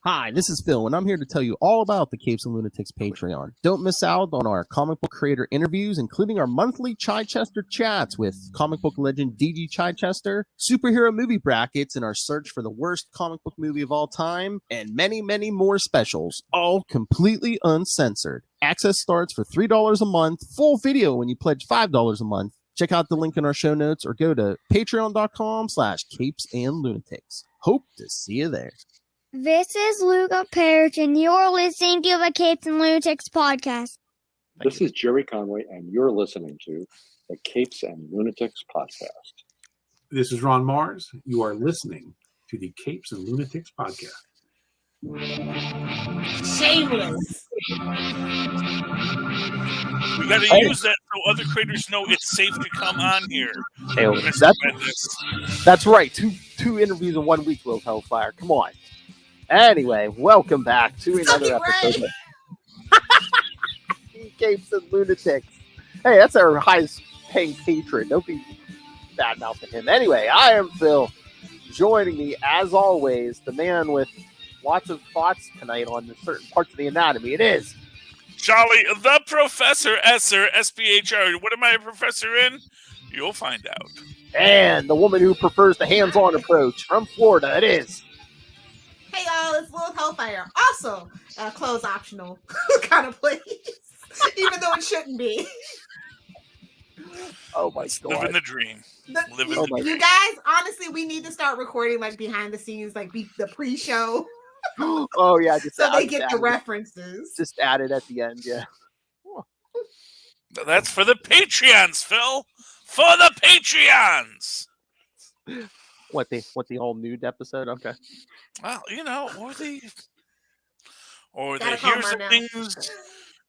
Hi, this is Phil, and I'm here to tell you all about the Capes and Lunatics Patreon. Don't miss out on our comic book creator interviews, including our monthly Chichester chats with comic book legend D.G. Chichester, superhero movie brackets in our search for the worst comic book movie of all time, and many, many more specials, all completely uncensored. Access starts for $3 a month, full video when you pledge $5 a month. Check out the link in our show notes or go to patreon.com/capesandlunatics. Hope to see you there. This is Luca Perich, and you're listening to the Capes and Lunatics podcast. This is Jerry Conway, and you're listening to the Capes and Lunatics podcast. This is Ron Mars. You are listening to the Capes and Lunatics podcast. Shameless. We got to use that so other creators know it's safe to come on here. Hey, that's right. Two interviews in 1 week, Will Hellfire. Come on. Anyway, welcome back to another episode of Capes and Lunatics. Hey, that's our highest paying patron. Don't be bad mouthing him. Anyway, I am Phil. Joining me, as always, the man with lots of thoughts tonight on certain parts of the anatomy. It is Charlie, the Professor Esser, SPHR. What am I a professor in? You'll find out. And the woman who prefers the hands-on approach from Florida. It is. Hey y'all, it's Lilith Hellfire. Also, clothes optional kind of place, even though it shouldn't be. Oh my God! Living the dream. You guys, honestly, we need to start recording like behind the scenes, like the pre-show. Oh yeah, so they get the references. Just added at the end, yeah. That's for the Patreons, Phil. For the Patreons. What the whole nude episode? Okay. Well, you know, or the here's the things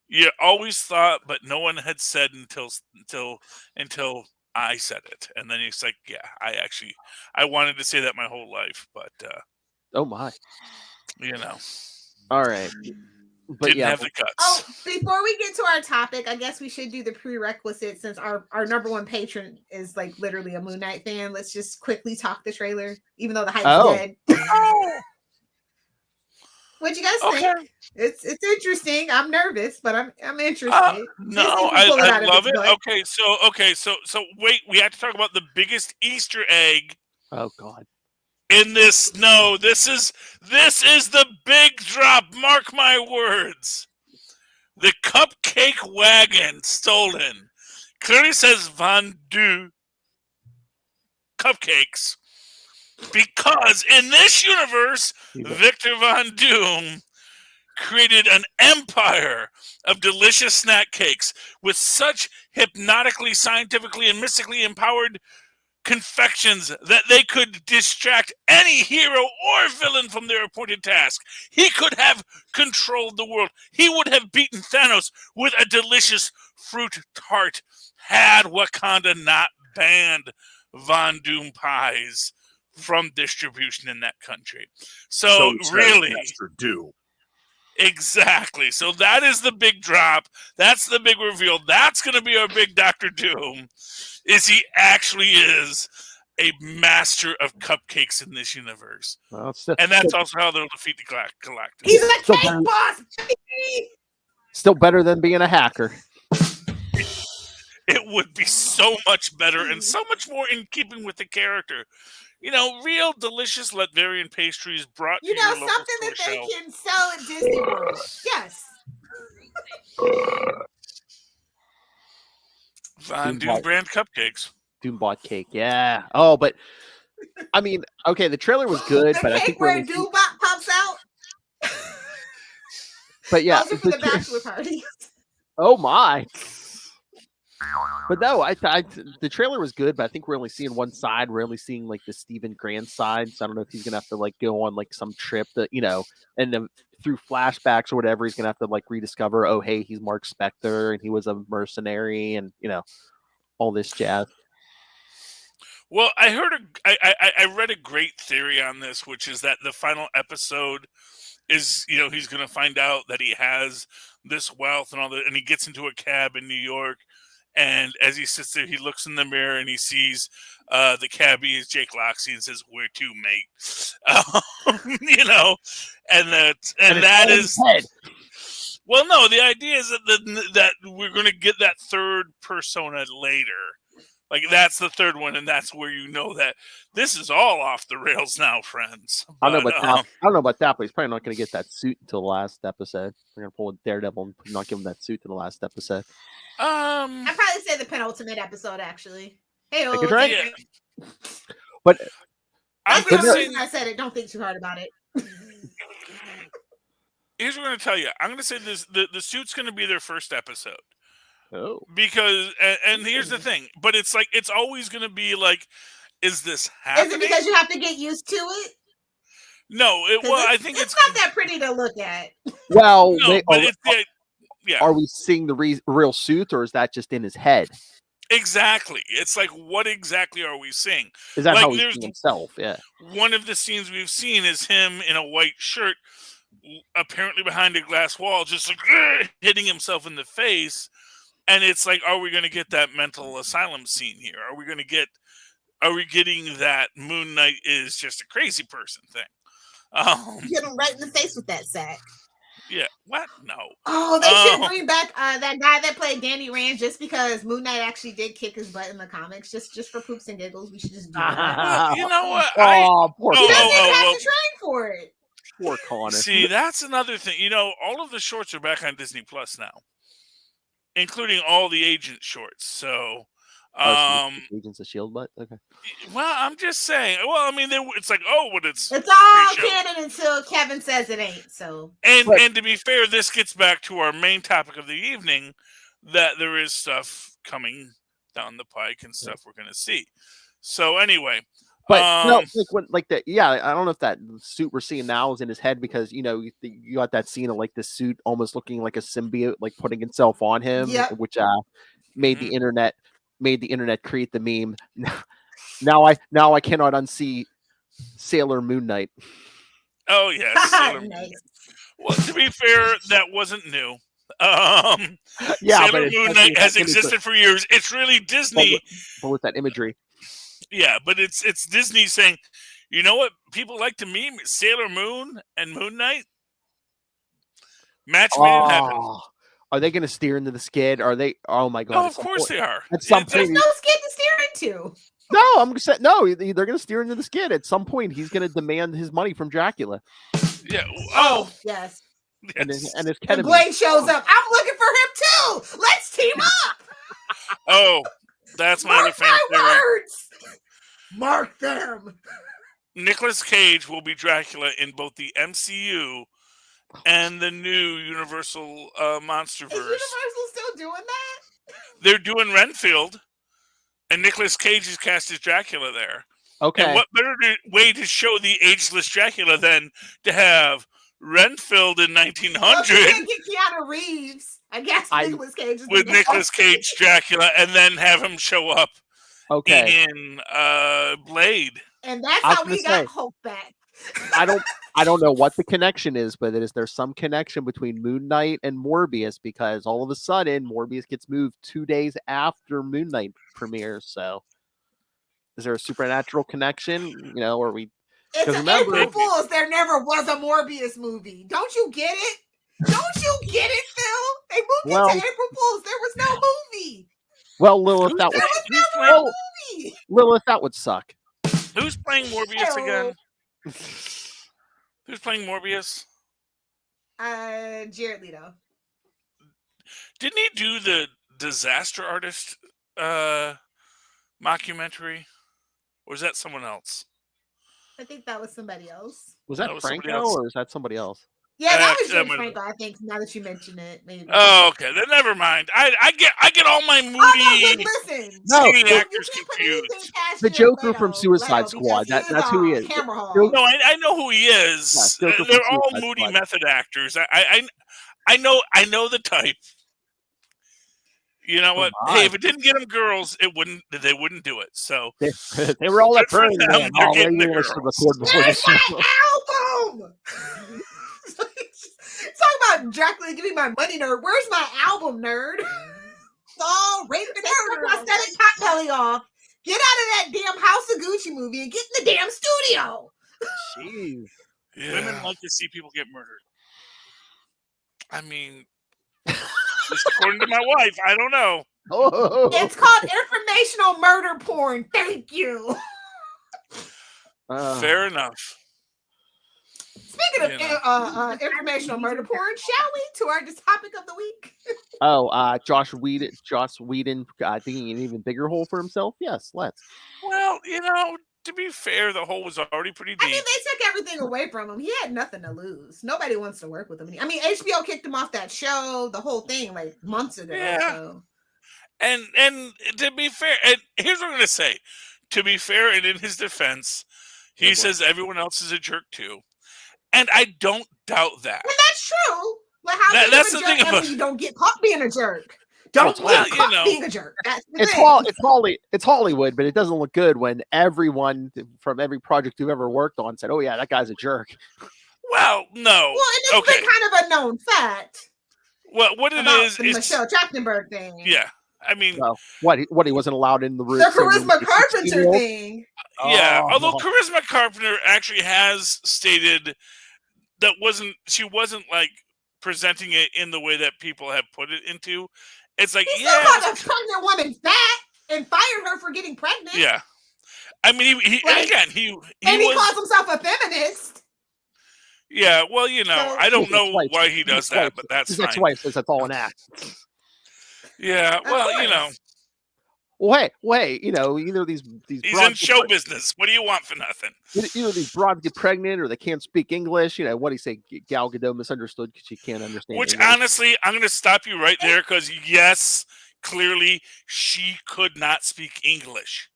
you always thought, but no one had said until I said it, and then it's like, yeah, I wanted to say that my whole life, but oh my, you know, all right, but didn't have the guts. Oh, before we get to our topic, I guess we should do the prerequisite since our number one patron is like literally a Moon Knight fan. Let's just quickly talk the trailer, even though the hype's dead. What'd you guys think? It's interesting. I'm nervous, but I'm interested. No, I love it. Okay, so wait, we have to talk about the biggest Easter egg. Oh God. In this, no, this is the big drop. Mark my words. The cupcake wagon stolen. Clearly says Vendu cupcakes. Because in this universe, Victor Von Doom created an empire of delicious snack cakes with such hypnotically, scientifically, and mystically empowered confections that they could distract any hero or villain from their appointed task. He could have controlled the world. He would have beaten Thanos with a delicious fruit tart had Wakanda not banned Von Doom pies from distribution in that country. So really, Master Doom. Exactly. So that is the big drop. That's the big reveal. That's going to be our big Dr. Doom. Is he actually is a master of cupcakes in this universe. Well, and that's also how they'll defeat the Galactus. He's a cake boss, baby! Still better than being a hacker. It would be so much better and so much more in keeping with the character. You know, real delicious Latverian pastries brought to your local something that they can sell at Disney World. Yes. Von Doom brand cupcakes. Doombot cake, yeah. Oh, but I mean, okay, the trailer was good, but I think where Doombot pops out. But yeah, those are for the bachelor parties. Oh my. But no, the trailer was good, but I think we're only seeing one side. We're only seeing like the Stephen Grant side. So I don't know if he's gonna have to like go on like some trip that, you know, and then through flashbacks or whatever, he's gonna have to like rediscover, oh hey, he's Mark Spector and he was a mercenary and, you know, all this jazz. Well, I read a great theory on this, which is that the final episode is, you know, he's gonna find out that he has this wealth and all that, and he gets into a cab in New York. And as he sits there, he looks in the mirror and he sees the cabbie is Jake Loxley and says, "Where to, mate?" and And that it's is all in his head. well, no. The idea is that we're going to get that third persona later. Like that's the third one, and that's where you know that this is all off the rails now, friends. I don't know about that, but he's probably not going to get that suit until the last episode. They're going to pull a Daredevil and not give him that suit to the last episode. I'd probably say the penultimate episode, actually. Hey, Take a drink. Yeah. But I'm that's the gonna say, reason I said it. Don't think too hard about it. here's what I'm going to tell you. I'm going to say this: the suit's going to be their first episode. oh, Because and here's the thing, but it's like it's always going to be like, is this happening? Is it because you have to get used to it? No, I think it's not that pretty to look at. well, no, wait, but yeah, are we seeing the real suit, or is that just in his head? exactly. It's like, what exactly are we seeing? Is that Like, how he's there's- seeing himself? Yeah. One of the scenes we've seen is him in a white shirt, apparently behind a glass wall, just like hitting himself in the face. And it's like, are we going to get that mental asylum scene here? Are we getting that Moon Knight is just a crazy person thing? Hit him right in the face with that sack. Yeah. What? No. Oh, they should bring back that guy that played Danny Rand just because Moon Knight actually did kick his butt in the comics, just for poops and giggles. We should just do that. Well, you know what? Oh, poor He doesn't oh, even have well. to train for it. poor Connor. See, that's another thing. All of the shorts are back on Disney Plus now, including all the agent shorts. So, Agents of Shield, but okay. well, I'm just saying. Well, I mean, it's like, but it's It's all pre-show. canon until Kevin says it ain't. So And to be fair, this gets back to our main topic of the evening, that there is stuff coming down the pike and stuff we're going to see. So anyway, But no, I don't know if that suit we're seeing now is in his head because you got that scene of like the suit almost looking like a symbiote, like putting itself on him, Yep. which made the internet create the meme. Now I cannot unsee Sailor Moon Knight. oh yeah, Sailor Moon. Nice. Well, to be fair, that wasn't new. Yeah, Sailor Moon Knight has existed for years. It's really Disney. But with that imagery. Yeah, but it's Disney saying, you know what people like to meme? Sailor Moon and Moon Knight. Match made in heaven. Are they going to steer into the skid? Are they? Oh my god! Oh, of course they are. At some There's point, no skid to steer into. no, I'm just saying, no. They're going to steer into the skid. At some point, he's going to demand his money from Dracula. Yeah. Oh, yes. And his And ketamine. Blade shows up. I'm looking for him too. Let's team up. Oh, that's my other Mark fan my theory. words. Mark them. Nicolas Cage will be Dracula in both the MCU and the new Universal MonsterVerse. Is Universal still doing that? They're doing Renfield, and Nicolas Cage is cast as Dracula there. Okay. And what better way to show the ageless Dracula than to have Renfield in Well, 1900 you can't get Keanu Reeves. I guess Nicolas Cage is with the Nicolas Cage Dracula, and then have him show up Okay. in Blade. And that's I was how gonna we got say, Hope back. I don't know what the connection is, but is there some connection between Moon Knight and Morbius? Because all of a sudden Morbius gets moved 2 days after Moon Knight premieres. So, is there a supernatural connection? Or we? It's an remember- April Fools. There never was a Morbius movie. Don't you get it? Don't you get it, Phil? They moved Well- into April Fools. There was no movie. Well, Lilith, that would Movie. Lilith, that would suck. Who's playing Morbius Ew. again? Who's playing Morbius? Jared Leto. Didn't he do the Disaster Artist mockumentary? Or is that someone else? I think that was somebody else. Was that That was somebody Franco else. or is that somebody else? Yeah, that was that James might- Franco. I think now that you mention it, maybe. Oh, okay. Then never mind. I get all my moody. Oh, no, listen. No, singing the- actors You can't put confused. anything past The Jared Joker Leto- from Suicide Leto Squad, because that's who he a is. Camera hog. Joker- No, I know who he is. Yes, Joker from They're all Suicide moody Squad. method actors. I know the type. You know what? Come on. Hey, if it didn't get them girls, they wouldn't do it. So They, they were all at Good for Burning them, Man. they're Oh, getting they the were to girls. record before the Where's my show. album? Talk about Dracula, give me my money, nerd. Where's my album, nerd? Oh, rape and take my prosthetic pot belly off. Get out of that damn House of Gucci movie and get in the damn studio. Jeez. Women like to see people get murdered. I mean, just according to my wife, I don't know. It's called informational murder porn. Thank you. Fair enough. Speaking of informational murder porn, shall we to our topic of the week? Josh Whedon digging an even bigger hole for himself. Yes, let's. Well, to be fair, the hole was already pretty deep. I mean, they took everything away from him. He had nothing to lose. Nobody wants to work with him. I mean, HBO kicked him off that show, the whole thing, like months ago. Yeah. So. And to be fair, and here's what I'm going to say. To be fair, and in his defense, he says everyone else is a jerk too. And I don't doubt that. And that's true. But how that's the thing about you don't get caught being a jerk. Don't get caught being a jerk. That's the thing. It's Hollywood, but it doesn't look good when everyone from every project you've ever worked on said, "Oh yeah, that guy's a jerk." Well, no. Well, and it's been kind of a known fact. Well, what it is the Michelle Trachtenberg thing. Yeah. I mean, what he wasn't allowed in the room. The Charisma Carpenter thing. Yeah, although Charisma Carpenter actually has stated that she wasn't like presenting it in the way that people have put it into. It's like, he still called a pregnant woman fat and fired her for getting pregnant. Yeah, I mean, he calls himself a feminist. Yeah, well, I don't know why he does that, but that's fine. His ex-wife says that's all an act. Yeah, well, Well, hey, these he's in show business. What do you want for nothing? These broads get pregnant or they can't speak English. What do you say? Gal Gadot misunderstood because she can't understand. Which English. Honestly, I'm going to stop you right there because yes, clearly she could not speak English.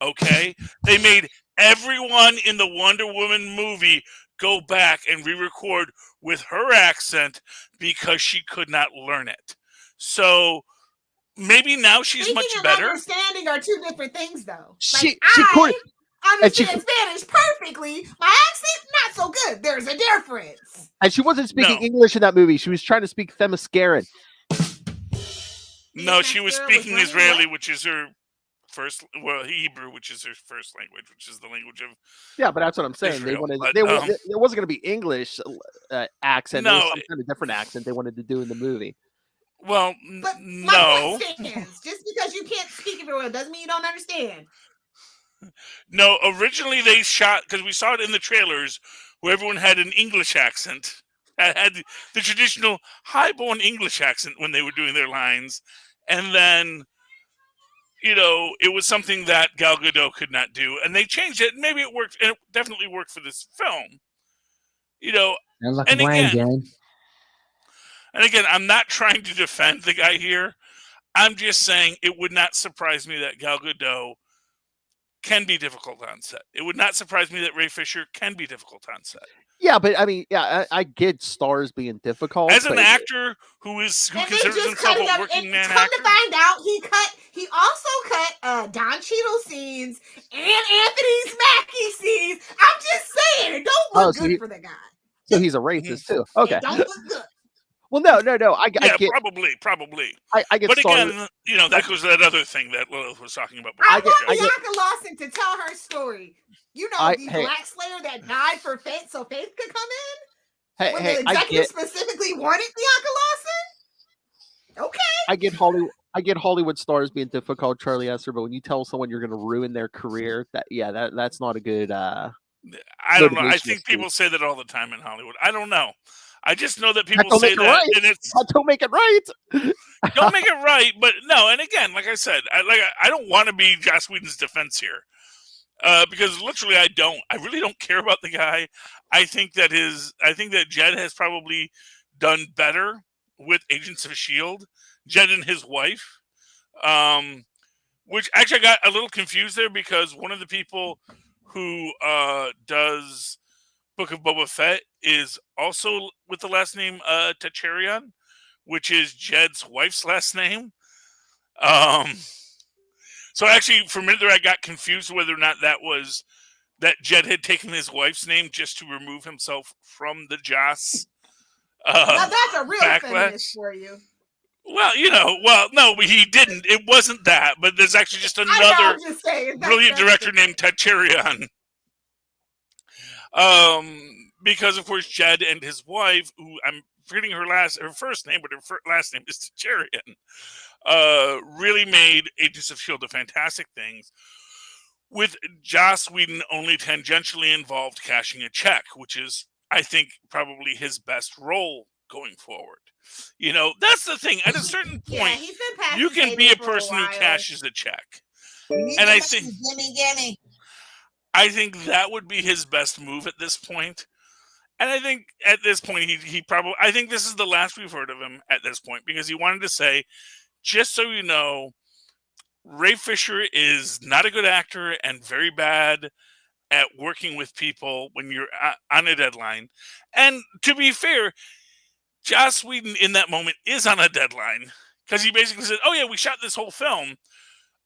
Okay, they made everyone in the Wonder Woman movie go back and re-record with her accent because she could not learn it. So maybe now she's Speaking much and better. Understanding are two different things, though. She I understand Spanish perfectly. My accent not so good. There's a difference. And she wasn't speaking English in that movie. She was trying to speak Themysciran. No, she was speaking Israeli, which is her Hebrew, which is her first language, which is the language of. Yeah, but that's what I'm saying. Israel, it wasn't going to be English accent. No, it was some kind of different accent they wanted to do in the movie. Well, but my point stands. Just because you can't speak it very well doesn't mean you don't understand. No, originally they shot, because we saw it in the trailers, where everyone had an English accent, had the traditional high-born English accent when they were doing their lines, and then, it was something that Gal Gadot could not do, and they changed it, and maybe it worked, and it definitely worked for this film. Sounds like a blind game. And again, I'm not trying to defend the guy here. I'm just saying it would not surprise me that Gal Gadot can be difficult on set. It would not surprise me that Ray Fisher can be difficult on set. Yeah, but I mean, I get stars being difficult. As an actor who considers himself a working man actor. To find out, he also cut Don Cheadle scenes and Anthony Mackie scenes. I'm just saying, it don't look good for the guy. So he's a racist too. Okay. It don't look good. Well, no. I get probably. I get. But again, that goes to that other thing that Lilith was talking about. I want Bianca Lawson to tell her story. The Black Slayer that died for Faith, so Faith could come in. When the executive specifically wanted Bianca Lawson. Okay. I get Hollywood stars being difficult, Charlie Esser, but when you tell someone you're going to ruin their career, that's not a good. I don't know. I think people say that all the time in Hollywood. I don't know. I just know that people say that, and it's don't make it right. Don't make it right, but no. And again, like I said, I don't want to be Joss Whedon's defense here, because literally I don't. I really don't care about the guy. I think that Jed has probably done better with Agents of S.H.I.E.L.D. Jed and his wife, which actually I got a little confused there because one of the people who does Book of Boba Fett is also with the last name Tacharian, which is Jed's wife's last name. So actually, for a minute there, I got confused whether or not that Jed had taken his wife's name just to remove himself from the Joss. Now that's a real feminist for you. Well, no, he didn't. It wasn't that, but there's actually just another brilliant director named Tacharian. because of course Jed and his wife, who I'm forgetting her first name, but her last name is Tajarian, really made Agents of S.H.I.E.L.D. fantastic things, with Joss Whedon only tangentially involved cashing a check, which is, I think, probably his best role going forward. That's the thing. At a certain point, you can be a person who cashes a check. And I think that would be his best move at this point. And I think at this point, he probably, I think this is the last we've heard of him at this point, because he wanted to say, just so you know, Ray Fisher is not a good actor and very bad at working with people when you're on a deadline. And to be fair, Joss Whedon in that moment is on a deadline, because he basically said, oh yeah, we shot this whole film,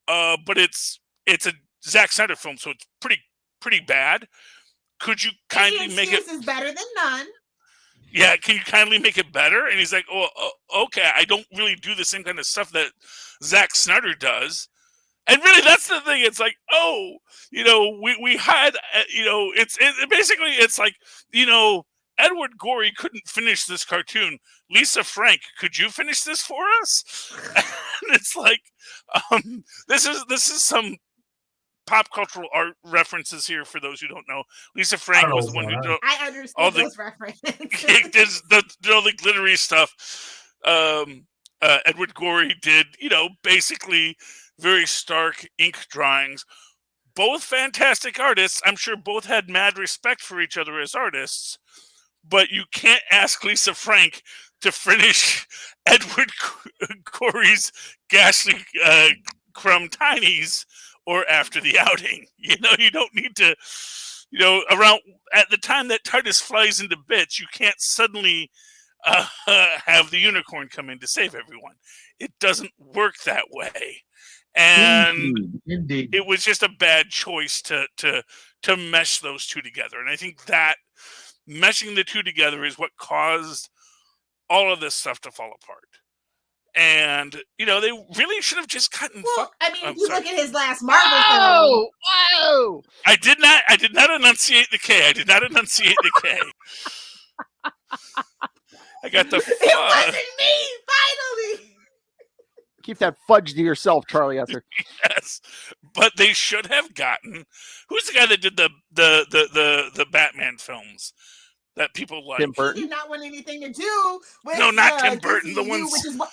but it's a Zack Snyder film, so it's pretty bad. Could you kindly make it? Is better than none. Yeah, can you kindly make it better? And he's like, oh, okay, I don't really do the same kind of stuff that Zack Snyder does. And really, that's the thing. It's like, we had, it's like, Edward Gorey couldn't finish this cartoon. Lisa Frank, could you finish this for us? And it's like, this is some pop cultural art references here for those who don't know. Lisa Frank was the one who did I understand those references. all the glittery stuff. Edward Gorey did, basically very stark ink drawings. Both fantastic artists. I'm sure both had mad respect for each other as artists. But you can't ask Lisa Frank to finish Edward Gorey's ghastly crumb tinies or After the Outing. You don't need to, around at the time that TARDIS flies into bits, you can't suddenly have the unicorn come in to save everyone. It doesn't work that way. And Indeed. It was just a bad choice to mesh those two together. And I think that meshing the two together is what caused all of this stuff to fall apart. And they really should have just gotten. Well, you look at his last Marvel film. Whoa! I did not enunciate the K. I did not enunciate the K. I got the. It wasn't me. Finally. Keep that fudge to yourself, Charlie Esser. Yes, but they should have gotten. Who's the guy that did the Batman films that people like? Tim Burton. He did not want anything to do with. No, not Tim Burton. DCU, The ones. Which is what.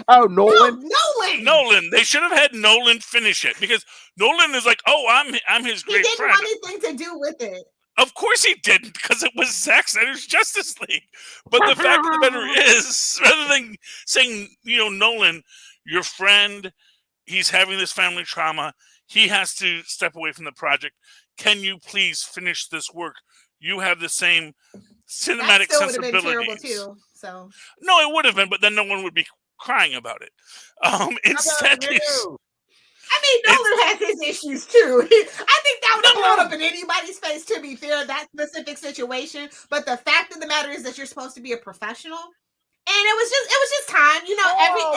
Oh, Nolan. No, Nolan. They should have had Nolan finish it, because Nolan is like, oh, I'm his great friend. He didn't want anything to do with it. Of course he didn't, because it was Zack Snyder's Justice League. But the fact of the matter is, rather than saying, Nolan, your friend, he's having this family trauma, he has to step away from the project. Can you please finish this work? You have the same cinematic sensibilities. Would have been terrible too. So no, it would have been, but then no one would be crying about it. Instead, Nolan has his issues too. I think that would have blown up in anybody's face, to be fair, that specific situation. But the fact of the matter is that you're supposed to be a professional. And it was just time,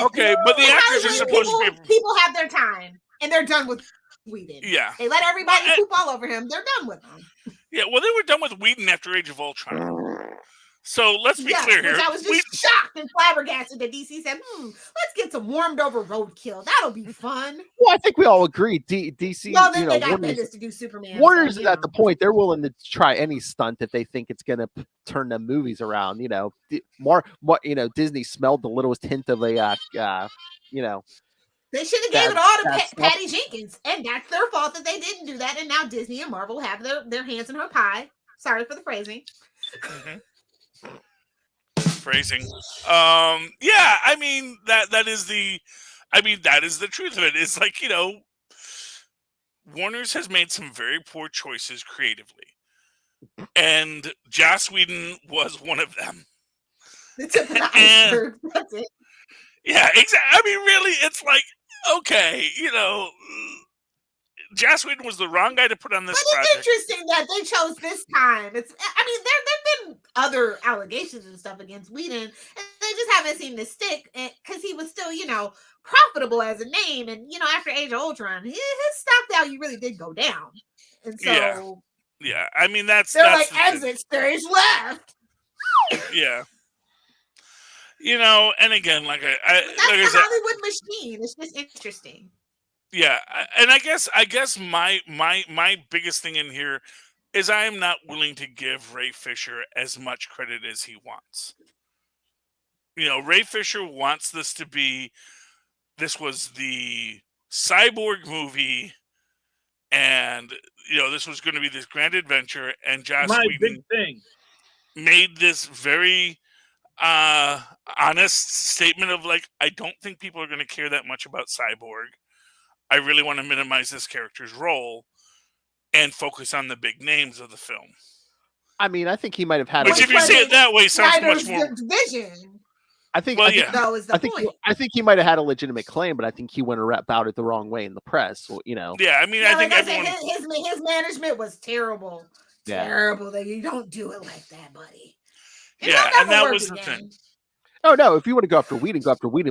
okay, but the actors are supposed to be. People have their time, and they're done with Whedon. Yeah, they let everybody poop all over him. They're done with him. Yeah, well, they were done with Whedon after Age of Ultron. So let's be clear here. I was just shocked and flabbergasted that DC said, let's get some warmed over roadkill. That'll be fun. Well, I think we all agree. DC, well, then they got Bendis to do Superman. Warner's is at the point they're willing to try any stunt if they think it's going to turn them movies around. Disney smelled the littlest hint of a, They should have gave it all to Patty Jenkins, and that's their fault that they didn't do that. And now Disney and Marvel have their hands in her pie. Sorry for the phrasing. Mm-hmm. Phrasing. Yeah, that is the truth of it. It's like, Warner's has made some very poor choices creatively. And Joss Whedon was one of them. The tip of the iceberg. That's it. Yeah, exactly. Really, it's like, okay, Joss Whedon was the wrong guy to put on this project. It's interesting that they chose this time. There've been other allegations and stuff against Whedon, and they just haven't seen the stick because he was still, profitable as a name. And, after Age of Ultron, his stock value really did go down. And so Yeah, I mean that's they're that's like exit stage left. Yeah. And again, like That's I the said, Hollywood machine. It's just interesting. Yeah, and I guess my biggest thing in here is I am not willing to give Ray Fisher as much credit as he wants. Ray Fisher wants this was the Cyborg movie, and this was going to be this grand adventure, and Joss Whedon made this very honest statement of like, I don't think people are going to care that much about Cyborg. I really want to minimize this character's role and focus on the big names of the film. I mean, I think he might have had. Which, if you say it that way, sounds much more. Vision. I think. Well, that was the point. I think he might have had a legitimate claim, but I think he went about it the wrong way in the press. Yeah, I mean, I think everyone. His management was terrible. Yeah. Terrible. That you don't do it like that, buddy. And that was the thing. Oh no! If you want to go after Whedon,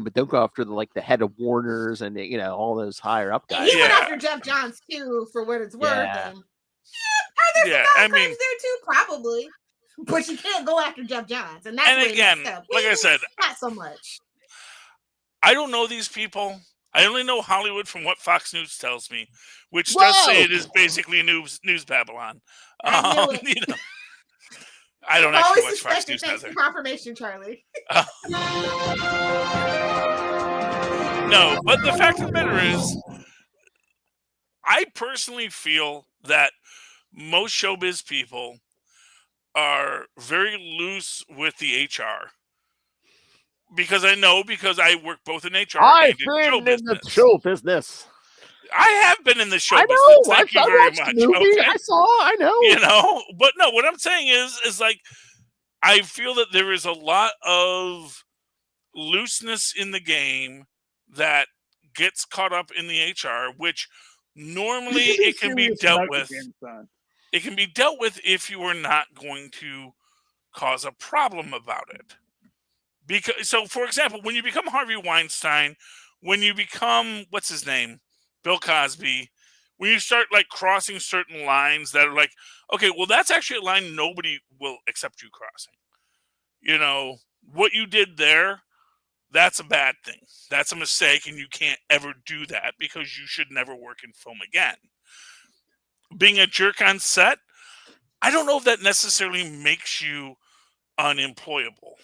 but don't go after the head of Warner's and all those higher up guys. And he went after Jeff Johns too, for what it's worth. And, are there some claims there too? Probably, but you can't go after Jeff Johns, and that's again, like I said, not so much. I don't know these people. I only know Hollywood from what Fox News tells me, which does say it is basically news Babylon. I knew it. I don't actually watch Fox News. Thanks for confirmation, Charlie. No, but the fact of the matter is, I personally feel that most showbiz people are very loose with the HR. Because I work both in HR and in the show business. I have been in the show business. Thank you very much. Okay? I know. But no, what I'm saying is like, I feel that there is a lot of looseness in the game that gets caught up in the HR, which normally it can be dealt with. It can be dealt with if you are not going to cause a problem about it. So, for example, when you become Harvey Weinstein, when you become, what's his name? Bill Cosby, when you start like crossing certain lines that are like, okay, well, that's actually a line nobody will accept you crossing. What you did there, that's a bad thing. That's a mistake, and you can't ever do that because you should never work in film again. Being a jerk on set, I don't know if that necessarily makes you unemployable.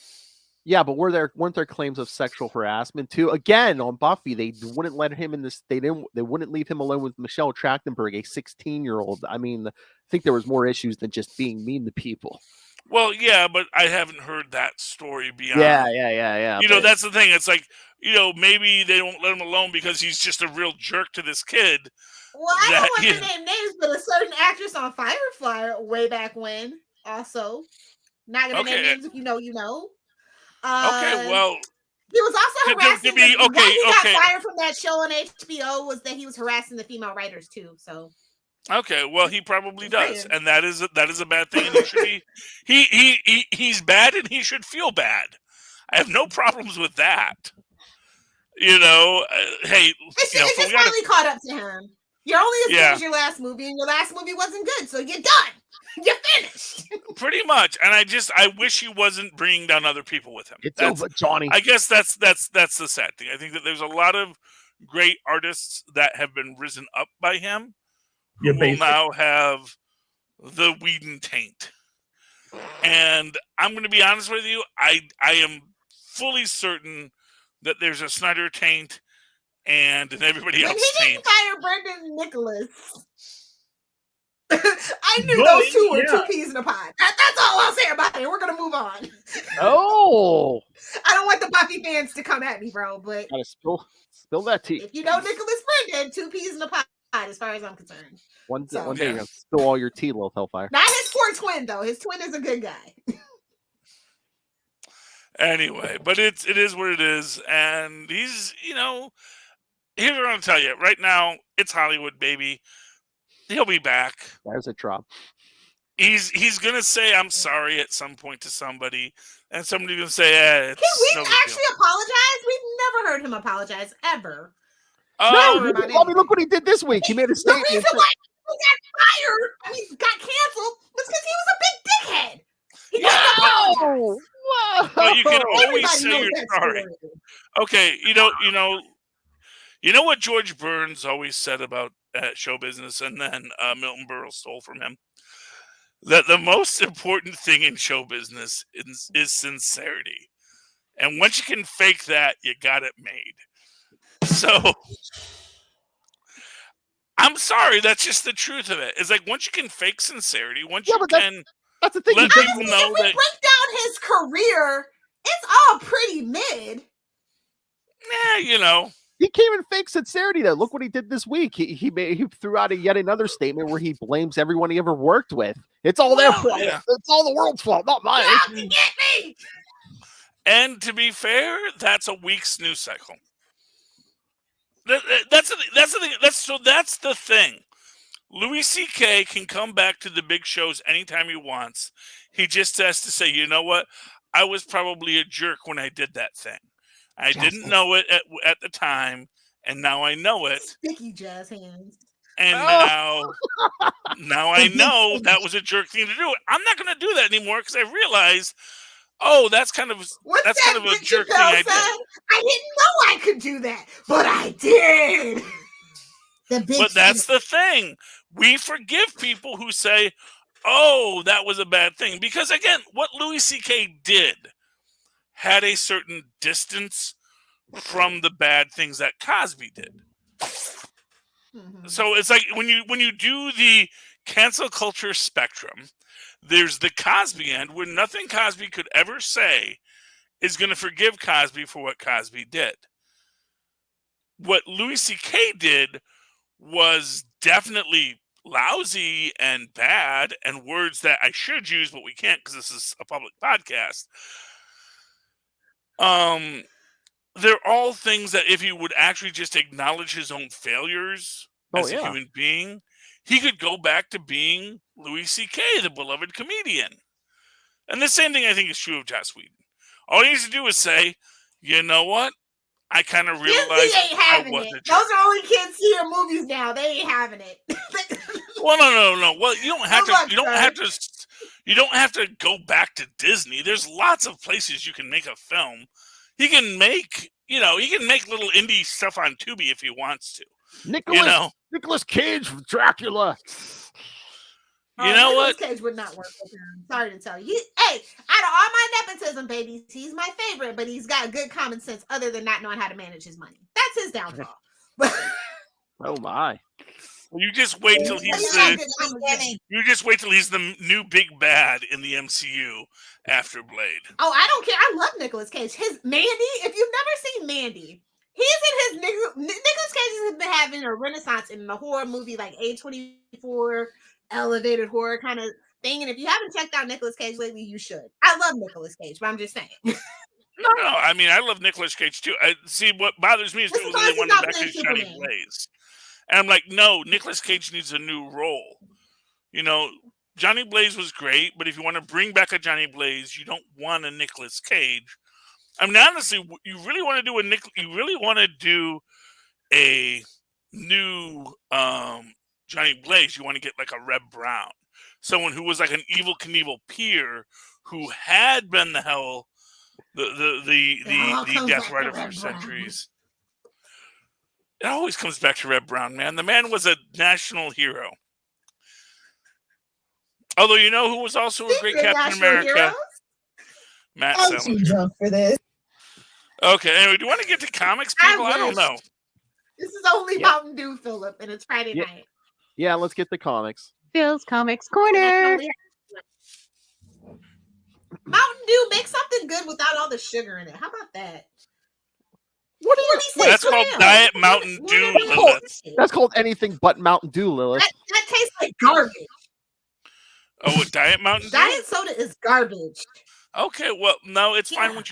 Yeah, but weren't there claims of sexual harassment too? Again, on Buffy, they wouldn't let him in this. They wouldn't leave him alone with Michelle Trachtenberg, a 16-year-old. I mean, I think there was more issues than just being mean to people. Well, yeah, but I haven't heard that story beyond. Yeah. That's the thing. It's like, maybe they don't let him alone because he's just a real jerk to this kid. Well, I don't want to name names, but a certain actress on Firefly way back when, also. Not going to name names if you know, you know. Okay, well, he was also harassing. He got fired from that show on HBO was that he was harassing the female writers too. So, okay, well, he probably does, and that is a bad thing. And he should be he's bad, and he should feel bad. I have no problems with that. Hey, it's just finally caught up to him. You're only as good as your last movie, and your last movie wasn't good, so you're done. You're finished. Pretty much, and I wish he wasn't bringing down other people with him. It's over, Johnny. I guess that's the sad thing. I think that there's a lot of great artists that have been risen up by him who will now have the Whedon taint. And I'm going to be honest with you, I am fully certain that there's a Snyder taint and an everybody else taint. He didn't fire Brendan Nicholas. I knew those two were two peas in a pod. That's all I'll say about it. We're gonna move on. Oh, I don't want the Buffy fans to come at me, bro. But gotta spill that tea. If you know Nicholas Brendan, two peas in a pod, as far as I'm concerned. One day you're gonna spill all your tea, little Hellfire. Not his poor twin though. His twin is a good guy. Anyway, but it is what it is, and he's here's what I'm gonna tell you right now. It's Hollywood, baby. He'll be back. There's a drop. He's gonna say I'm sorry at some point to somebody, and somebody's gonna say, Can we actually apologize? We've never heard him apologize ever. Look what he did this week. He made a statement. fired. I mean, got canceled was because he was a big dickhead. He Whoa! But you can always Everybody say knows you're that sorry. story. Okay, you know what George Burns always said about show business, and then Milton Berle stole from him. That the most important thing in show business is sincerity, and once you can fake that, you got it made. So. I'm sorry, that's just the truth of it. It's like once you can fake sincerity, once you can that's the thing. let people Honestly, know if we that break down his career, it's all pretty mid. He came in fake sincerity though. Look what he did this week. He threw out yet another statement where he blames everyone he ever worked with. It's all their fault. Yeah. It's all the world's fault, not mine. How'd you get me? And to be fair, that's a week's news cycle. That's the thing. That's the thing. Louis C.K. can come back to the big shows anytime he wants. He just has to say, you know what? I was probably a jerk when I did that thing. I didn't know it at the time, and now I know it. Sticky jazz hands. And now I know that was a jerk thing to do. I'm not going to do that anymore because I realized, that's kind of a jerk thing I did. I didn't know I could do that, but I did. But that's the thing. We forgive people who say, oh, that was a bad thing. Because, again, what Louis C.K. did had a certain distance from the bad things that Cosby did. Mm-hmm. So it's like when you do the cancel culture spectrum, there's the Cosby end where nothing Cosby could ever say is going to forgive Cosby for what Cosby did. What Louis C.K. did was definitely lousy and bad and words that I should use, but we can't because this is a public podcast. They're all things that if he would actually just acknowledge his own failures as a human being, he could go back to being Louis C.K., the beloved comedian. And the same thing I think is true of Joss Whedon. All he needs to do is say, you know what? I kind of realized I wasn't. Those are only kids see your movies now. They ain't having it. Well, no. Well, you don't have to. You don't have to go back to Disney. There's lots of places you can make a film. He can make little indie stuff on Tubi if he wants to. Nicolas Cage with Dracula. You know what? Nicolas Cage would not work with him. Sorry to tell you. Hey, out of all my nepotism babies, he's my favorite, but he's got good common sense other than not knowing how to manage his money. That's his downfall. Oh my. Well, you just wait till he's the new big bad in the MCU after Blade. Oh, I don't care. I love Nicolas Cage. His Mandy, if you've never seen Mandy, he's in his Nicolas Cage has been having a renaissance in the horror movie like A24 elevated horror kind of thing. And if you haven't checked out Nicolas Cage lately, you should. I love Nicolas Cage, but I'm just saying. No. I mean, I love Nicolas Cage too. I see what bothers me is people really want to back to Johnny Blaze. And I'm like, no, Nicolas Cage needs a new role. Johnny Blaze was great, but if you want to bring back a Johnny Blaze, you don't want a Nicolas Cage. I mean, honestly, you really want to do a new Johnny Blaze. You want to get like a Reb Brown, someone who was like an Evel Knievel peer who had been the Death Rider for centuries. It always comes back to Reb Brown, man. The man was a national hero. Although you know who was also a great Captain America? Heroes? Matt I'm Sellers. too drunk for this. Okay, anyway, do you want to get to comics, people? I don't know. This is only Mountain Dew, Philip, and it's Friday night. Yeah, let's get the comics. Phil's Comics Corner. Mountain Dew, make something good without all the sugar in it. How about that? What do you say? That's called Diet Mountain Dew, Lilith. That's called anything but Mountain Dew, Lilith. That tastes like garbage. Oh, Diet Mountain Dew? Diet soda is garbage. Okay, well, no, it's fine once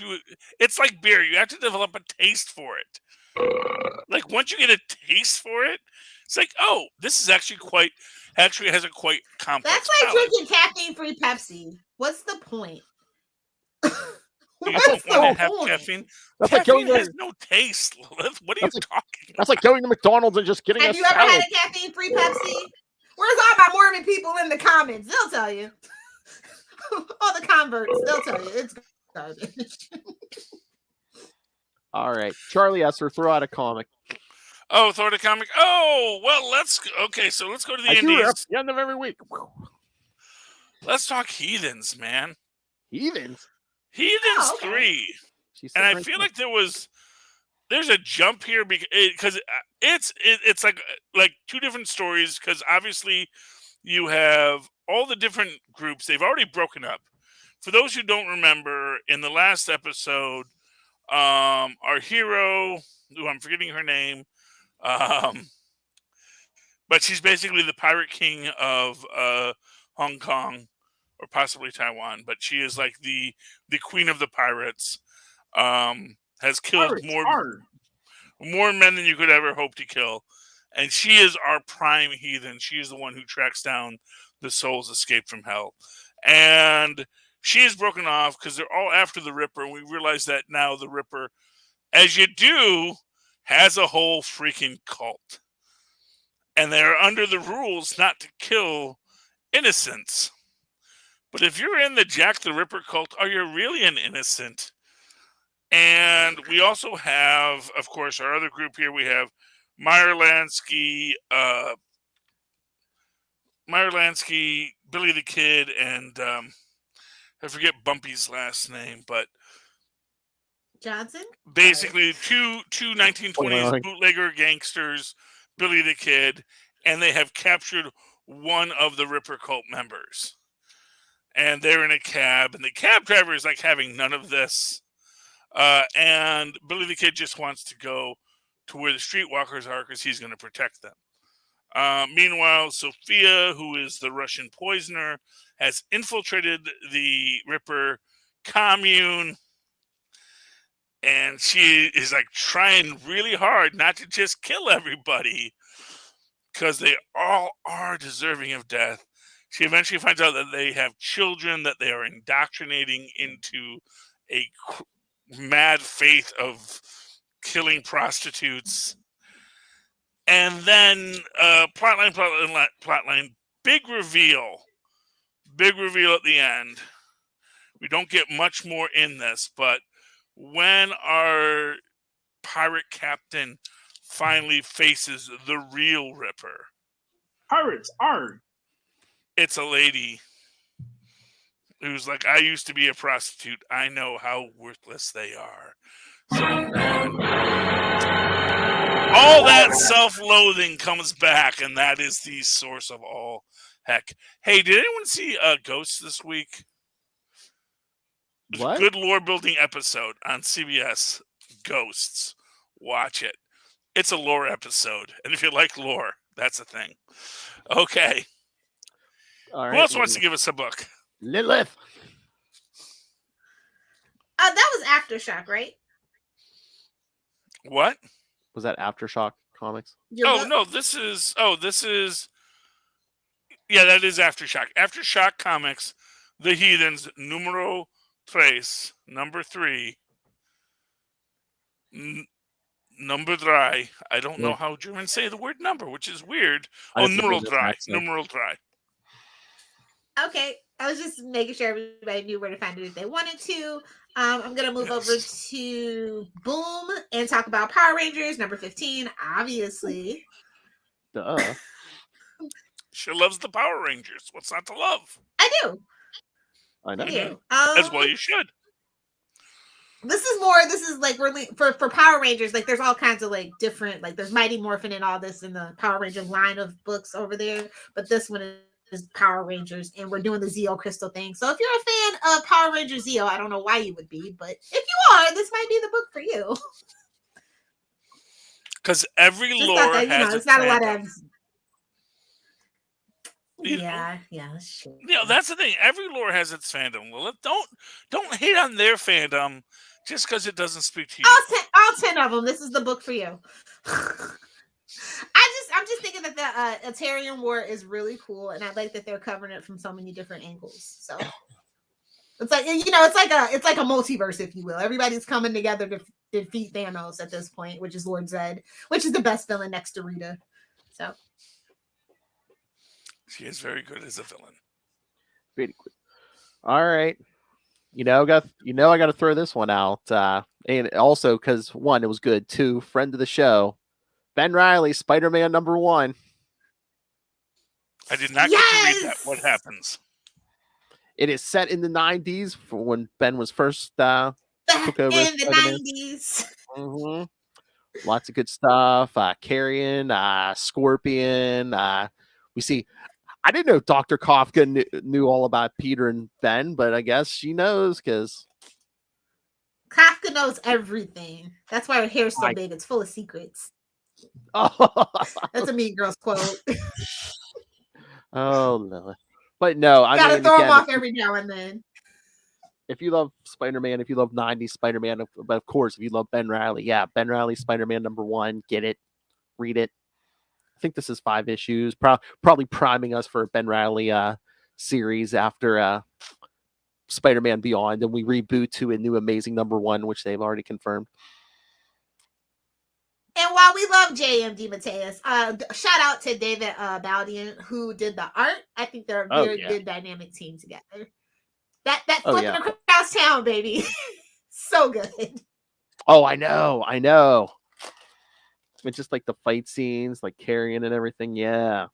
it's like beer. You have to develop a taste for it. Like, once you get a taste for it, it's like, oh, this is actually has a quite complex That's like palate. drinking caffeine-free Pepsi. What's the point? You don't want to have caffeine. That's caffeine has no taste, Lilith. What are you talking about? That's like going to McDonald's and just getting Have you ever had a caffeine-free Pepsi? Where's all my Mormon people in the comments? They'll tell you. All the converts, they'll tell you. It's garbage. All right. Charlie Esser, throw out a comic. Oh, throw out a comic. Oh, well, let's go to the indies. The end of every week. Let's talk Heathens, man. Heathens? Heathens 3. And I feel like there's a jump here because it's like two different stories, because obviously you have all the different groups. They've already broken up. For those who don't remember, in the last episode, our hero, who I'm forgetting her name, but she's basically the pirate king of Hong Kong, or possibly Taiwan, but she is like the queen of the pirates. Has killed more men than you could ever hope to kill, and she is our prime heathen. She is the one who tracks down the souls escaped from hell, and she is broken off because they're all after the Ripper. And we realize that now the Ripper, as you do, has a whole freaking cult, and they're under the rules not to kill innocents. But if you're in the Jack the Ripper cult, are you really an innocent? And we also have, of course, our other group here. We have Meyer Lansky, Billy the Kid, and I forget Bumpy's last name, but Johnson? Basically, two 1920s bootlegger gangsters, Billy the Kid, and they have captured one of the Ripper cult members. And they're in a cab, and the cab driver is like having none of this. And Billy the Kid just wants to go to where the streetwalkers are because he's going to protect them. Meanwhile, Sophia, who is the Russian poisoner, has infiltrated the Ripper commune. And she is like trying really hard not to just kill everybody, because they all are deserving of death. She eventually finds out that they have children that they are indoctrinating into a mad faith of killing prostitutes. And then plotline, big reveal at the end. We don't get much more in this, but when our pirate captain finally faces the real Ripper, pirates are. It's a lady who's like, I used to be a prostitute. I know how worthless they are. So all that self-loathing comes back, and that is the source of all heck. Hey, did anyone see Ghosts this week? What? Good lore-building episode on CBS, Ghosts. Watch it. It's a lore episode, and if you like lore, that's a thing. Okay. All right. Who else wants to give us a book? Lilith. That was Aftershock, right? What? Was that Aftershock Comics? This is yeah, that is Aftershock. Aftershock Comics, The Heathens, numero 3, number 3. Number 3. I don't know how Germans say the word number, which is weird. Numeral 3. Numeral 3. Okay, I was just making sure everybody knew where to find it if they wanted to. I'm going to move over to Boom and talk about Power Rangers, number 15, obviously. Duh. She loves the Power Rangers. What's not to love? I do. I know. As well you should. This is like really for Power Rangers, like there's all kinds of like different, like there's Mighty Morphin and all this in the Power Ranger line of books over there, but this one is Power Rangers, and we're doing the Zeo Crystal thing. So if you're a fan of Power Rangers Zeo, I don't know why you would be, but if you are, this might be the book for you. Because every lore has it's not a lot of that's true. That's the thing. Every lore has its fandom. Well, don't hate on their fandom just because it doesn't speak to you. All 10 of them. This is the book for you. I'm just thinking that the Atarian War is really cool, and I like that they're covering it from so many different angles. So it's like it's like a multiverse, if you will. Everybody's coming together to defeat Thanos at this point, which is Lord Zed, which is the best villain next to Rita. So She is very good as a villain. Pretty good. All right. I got to throw this one out. And also because one, it was good. Two, friend of the show, Ben Reilly, Spider-Man #1. I did not get to read that. What happens? It is set in the 90s for when Ben was first took over in the 90s. Mm-hmm. Lots of good stuff. Carrion, Scorpion. We see. I didn't know Dr. Kafka knew all about Peter and Ben, but I guess she knows because Kafka knows everything. That's why her hair's so big. It's full of secrets. Oh. That's a Mean Girls quote. Oh no! But no, I gotta mean, throw again, them off every now and then. If you love Spider-Man, if you love 90s Spider-Man, but of course, if you love Ben Reilly, yeah, Ben Reilly, Spider-Man #1, get it, read it. I think this is 5 issues, probably priming us for a Ben Reilly series after Spider-Man Beyond, and we reboot to a new amazing #1, which they've already confirmed. And while we love JMD Mateus, shout out to David Baldian who did the art. I think they're a very good dynamic team together. That flipping across town, baby. So good. Oh, I know. It's just like the fight scenes, like Carrion and everything. Yeah.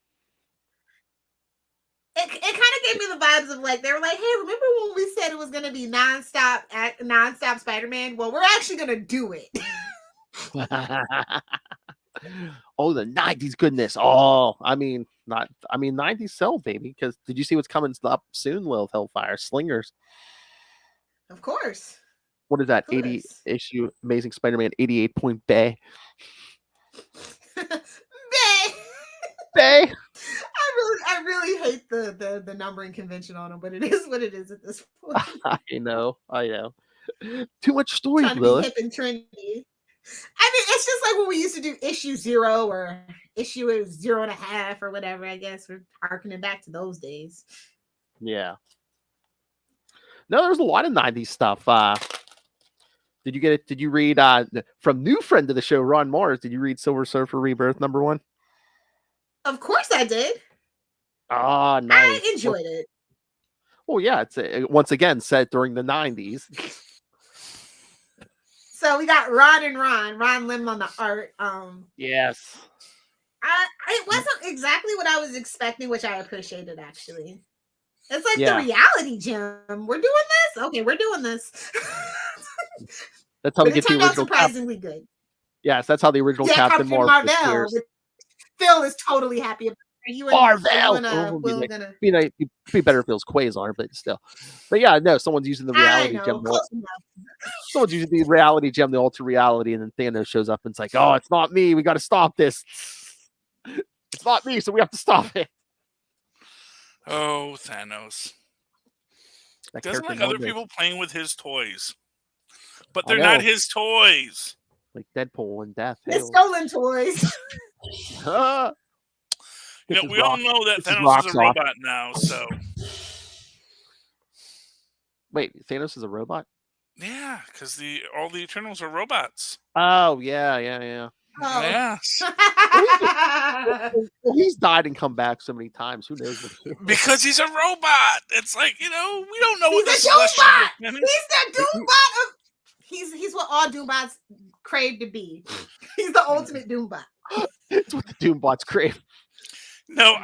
It kind of gave me the vibes of like, they were like, hey, remember when we said it was going to be nonstop Spider-Man? Well, we're actually going to do it. Oh, the 90s goodness. Oh, I mean 90s sell, baby. Because did you see what's coming up soon, Lil Hellfire Slingers? Of course. What is that? 80 issue Amazing Spider-Man 88-point Bay. Bay. I really hate the numbering convention on them, but it is what it is at this point. I know. Too much story, Trying to be hip and trendy. I mean, it's just like when we used to do issue 0 or issue 0.5 or whatever. I guess we're harkening back to those days. Yeah. No, there's a lot of 90s stuff. Did you get it? Did you read from new friend of the show, Ron Mars? Did you read Silver Surfer Rebirth #1? Of course I did. Ah, nice. I enjoyed it. Oh yeah, it's once again set during the 90s. So we got Ron Lim on the art. Yes. It wasn't exactly what I was expecting, which I appreciated actually. It's like the reality gem. We're doing this? Okay, we're doing this. That's how we get the original. Surprisingly good. Yes, that's how the original Captain Marvel. Phil is totally happy about it. Marvel. Be better if Phil's Quasar, but still. But yeah, no, someone's using the reality gem. Someone's using the reality gem, the alter reality, and then Thanos shows up and it's like, oh, it's not me. We got to stop this. It's not me, so we have to stop it. Oh, Thanos. Doesn't like other people playing with his toys. But they're not his toys. Like Deadpool and Death. They're stolen toys. We all know that Thanos is a robot now, so. Wait, Thanos is a robot? Yeah, because all the Eternals are robots. Oh, yeah. Oh. Yes. Well, he's died and come back so many times. Who knows? Because he's a robot. It's like, we don't know what this Doombot. He's the Doombot of. He's what all Doombots crave to be. He's the ultimate Doombot. It's what the Doombots crave. No,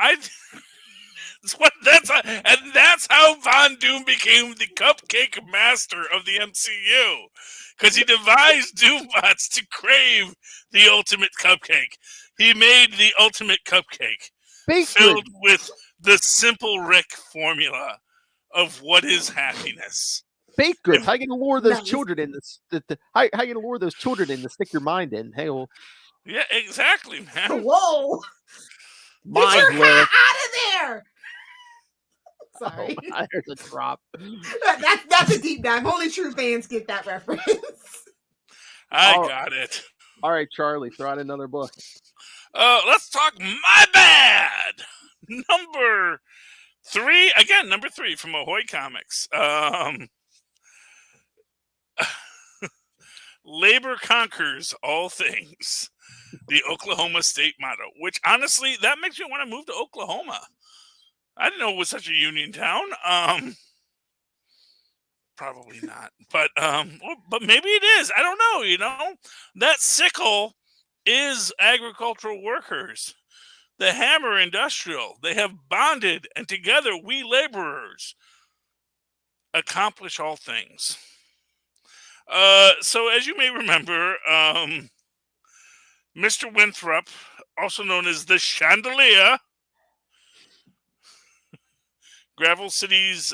that's how Von Doom became the cupcake master of the MCU. Because he devised Doombots to crave the ultimate cupcake. He made the ultimate cupcake filled with the simple Rick formula of what is happiness. Baked goods. How are you going to lure those children in this? How are you going to lure those children in to stick your mind in? Hey, well. Yeah, exactly, man. Whoa! Get your hat out of there! Sorry. Oh, there's a drop. That's a deep dive. Only true fans get that reference. I got it. All right, Charlie, throw out another book. Let's talk My Bad. Number 3 from Ahoy Comics. Labor conquers all things. The Oklahoma state motto, which honestly, that makes me want to move to Oklahoma. I didn't know it was such a union town. Probably not, but maybe it is. I don't know. That sickle is agricultural workers. The hammer industrial. They have bonded, and together we laborers accomplish all things. So as you may remember, Mr. Winthrop, also known as the Chandelier, Gravel City's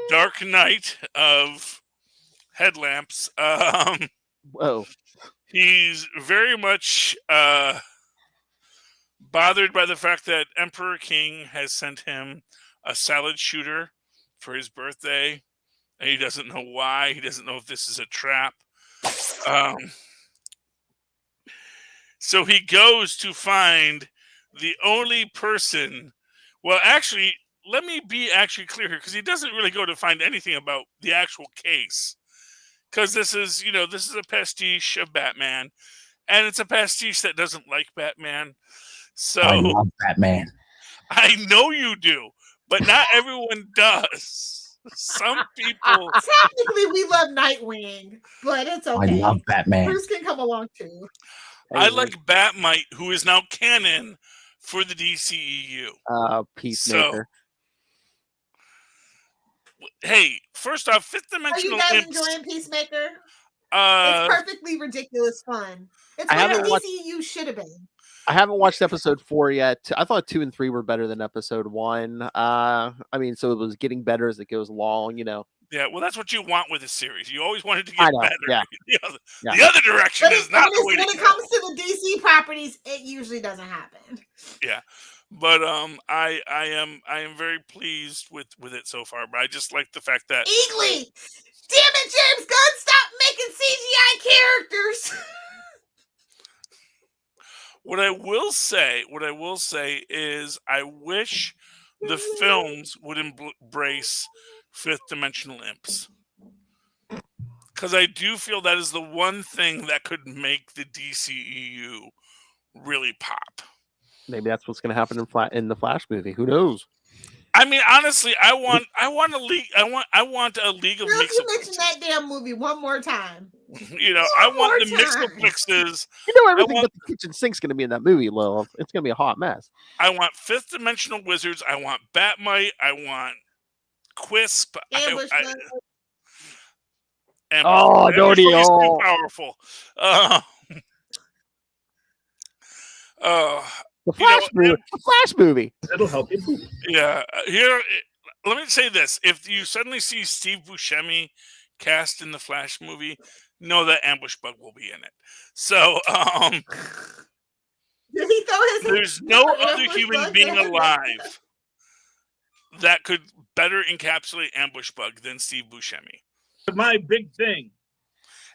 Dark Knight of headlamps. Whoa. He's very much bothered by the fact that Emperor King has sent him a salad shooter for his birthday, and he doesn't know why. He doesn't know if this is a trap. So he goes to find the only person. Well, actually, let me be actually clear here, because he doesn't really go to find anything about the actual case. Because this is a pastiche of Batman, and it's a pastiche that doesn't like Batman. So I love Batman. I know you do, but not everyone does. Some people. Technically, we love Nightwing, but it's okay. I love Batman. Bruce can come along too. I like Batmite, who is now canon for the DCEU. Peacemaker. So, hey, first off, fifth dimensional. Are you guys enjoying Peacemaker? It's perfectly ridiculous fun. It's what the DCEU should have been. I haven't watched episode 4 yet. I thought 2 and 3 were better than episode 1. I mean, so it was getting better as it goes along, Yeah, well, that's what you want with a series. You always want it to get better. Yeah. The other direction is not the way when it comes to the DC properties, it usually doesn't happen. Yeah, but I am very pleased with it so far. But I just like the fact that Eagly, damn it, James Gunn, stop making CGI characters. What I will say is I wish the films would embrace fifth dimensional imps, because I do feel that is the one thing that could make the DCEU really pop. Maybe that's what's going to happen in the Flash movie. Who knows? I mean, honestly, I want a league. I want a league of mix. You mention that damn movie one more time. I want the mix of mixes. Everything but the kitchen sink's going to be in that movie, Lil. It's going to be a hot mess. I want fifth dimensional wizards. I want Batmite. I want Quisp. Ambush. Ambush is too powerful. The Flash movie. That'll help you. Yeah. Here, let me say this: if you suddenly see Steve Buscemi cast in the Flash movie, know that Ambush Bug will be in it. So, there's no other human being alive that could better encapsulate Ambush Bug than Steve Buscemi. My big thing.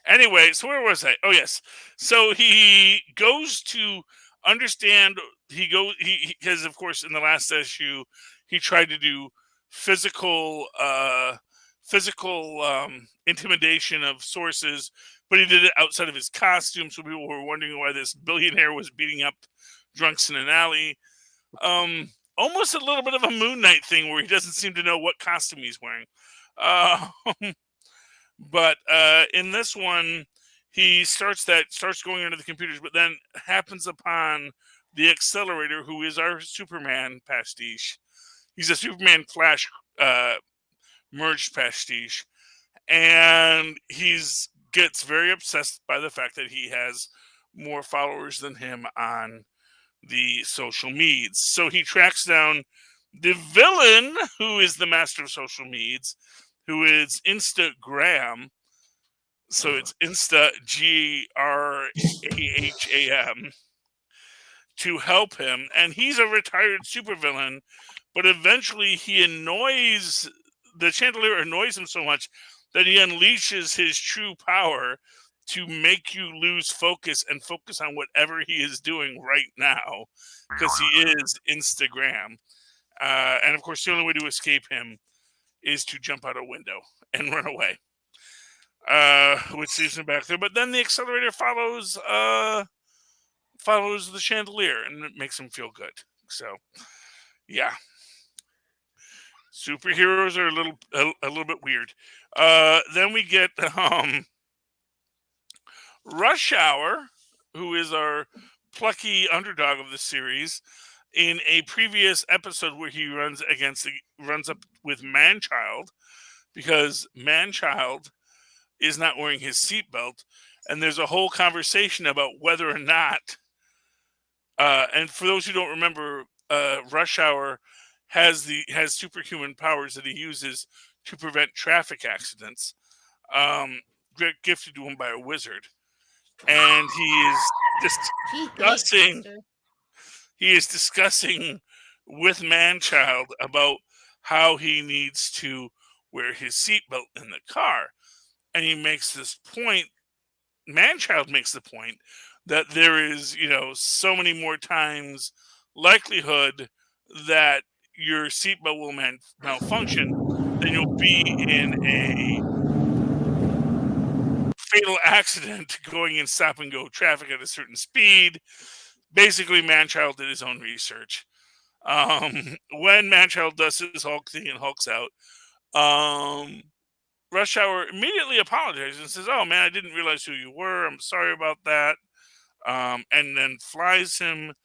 Anyway, so where was I? Oh yes. So he goes to understand. Because of course in the last issue he tried to do physical intimidation of sources, but he did it outside of his costume, so people were wondering why this billionaire was beating up drunks in an alley. Almost a little bit of a Moon Knight thing where he doesn't seem to know what costume he's wearing. But in this one, he starts going into the computers, but then happens upon the Accelerator, who is our Superman pastiche. He's a Superman Flash merged pastiche, and gets very obsessed by the fact that he has more followers than him on the social meds. So he tracks down the villain, who is the master of social meds, who is Instagram. So it's Insta GRAHAM to help him, and he's a retired supervillain. But eventually, the Chandelier annoys him so much that he unleashes his true power to make you lose focus and focus on whatever he is doing right now, because he is Instagram. And of course, the only way to escape him is to jump out a window and run away, which leaves him back there. But then the Accelerator follows the Chandelier, and it makes him feel good. So, Yeah. Superheroes are a little bit weird. Then we get Rush Hour, who is our plucky underdog of the series, in a previous episode where he runs up with Manchild, because Manchild is not wearing his seatbelt, and there's a whole conversation about whether or not. And for those who don't remember, Rush Hour has superhuman powers that he uses to prevent traffic accidents, gifted to him by a wizard. And he is discussing with Manchild about how he needs to wear his seatbelt in the car. And he makes this point, Manchild makes the point, that there is, so many more times likelihood that your seatbelt will malfunction than you'll be in a fatal accident going in stop-and-go traffic at a certain speed. Basically, Manchild did his own research. When Manchild does his Hulk thing and hulks out, Rush Hour immediately apologizes and says, "Oh man, I didn't realize who you were. I'm sorry about that." And then flies him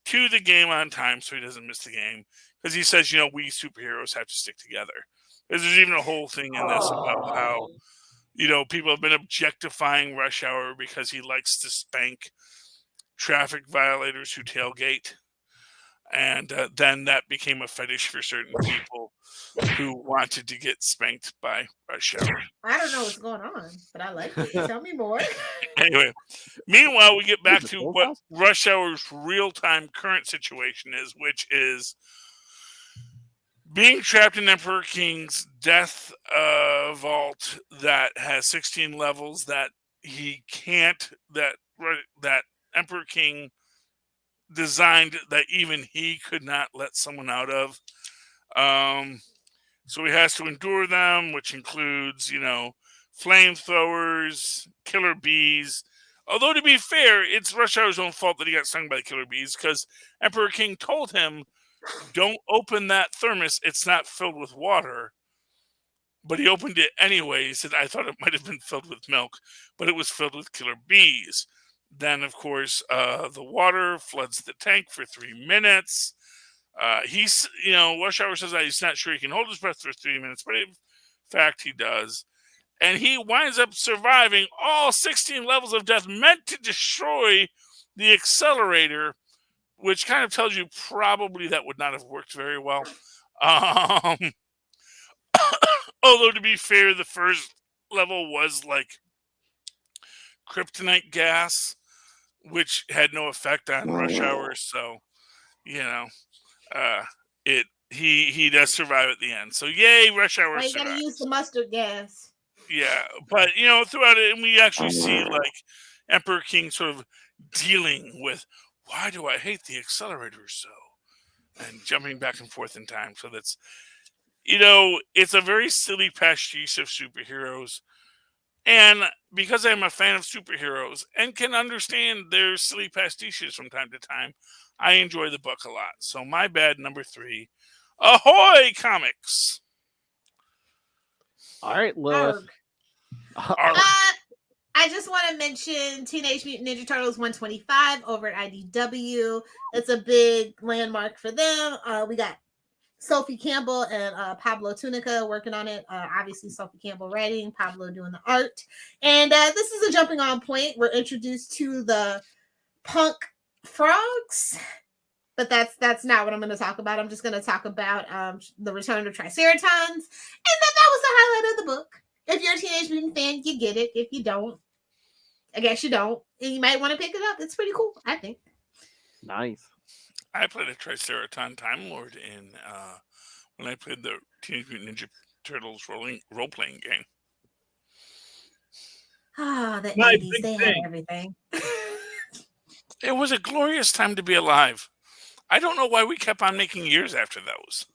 to the game on time so he doesn't miss the game. Because he says, we superheroes have to stick together. There's even a whole thing in this about how, people have been objectifying Rush Hour because he likes to spank traffic violators who tailgate. And then that became a fetish for certain people who wanted to get spanked by Rush Hour. I don't know what's going on, but I like it. Tell me more. Anyway, meanwhile, we get back to what Rush Hour's real-time current situation is, which is being trapped in Emperor King's death vault that has 16 levels that he can't, that Emperor King designed that even he could not let someone out of. So he has to endure them, which includes, flamethrowers, killer bees. Although, to be fair, it's Rush Hour's own fault that he got stung by the killer bees, because Emperor King told him, don't open that thermos. It's not filled with water. But he opened it anyway. He said, I thought it might have been filled with milk, but it was filled with killer bees. Then, of course, the water floods the tank for 3 minutes. Rush Hour says that he's not sure he can hold his breath for 3 minutes, but in fact, he does. And he winds up surviving all 16 levels of death meant to destroy the accelerator, which kind of tells you probably that would not have worked very well. Although, to be fair, the first level was like kryptonite gas, which had no effect on Rush Hour. So, he does survive at the end. So, yay, Rush Hour survives. You gotta use the mustard gas. Yeah, but throughout it, and we actually see like Emperor King sort of dealing with, why do I hate the accelerator so, and jumping back and forth in time. So that's, it's a very silly pastiche of superheroes. And because I'm a fan of superheroes and can understand their silly pastiches from time to time, I enjoy the book a lot. So my bad, number 3. Ahoy, comics! All right, Lilith. I just want to mention Teenage Mutant Ninja Turtles 125 over at IDW. It's a big landmark for them. We got Sophie Campbell and Pablo Tunica working on it. Obviously, Sophie Campbell writing, Pablo doing the art. And this is a jumping on point. We're introduced to the punk frogs. But that's not what I'm going to talk about. I'm just going to talk about the return of Triceratons. And that was the highlight of the book. If you're a Teenage Mutant fan, you get it. If you don't, I guess you don't. And you might want to pick it up. It's pretty cool, I think. Nice. I played a Triceraton Time Lord in when I played the Teenage Mutant Ninja Turtles role-playing game. The 80s, they had everything. It was a glorious time to be alive. I don't know why we kept on making years after those.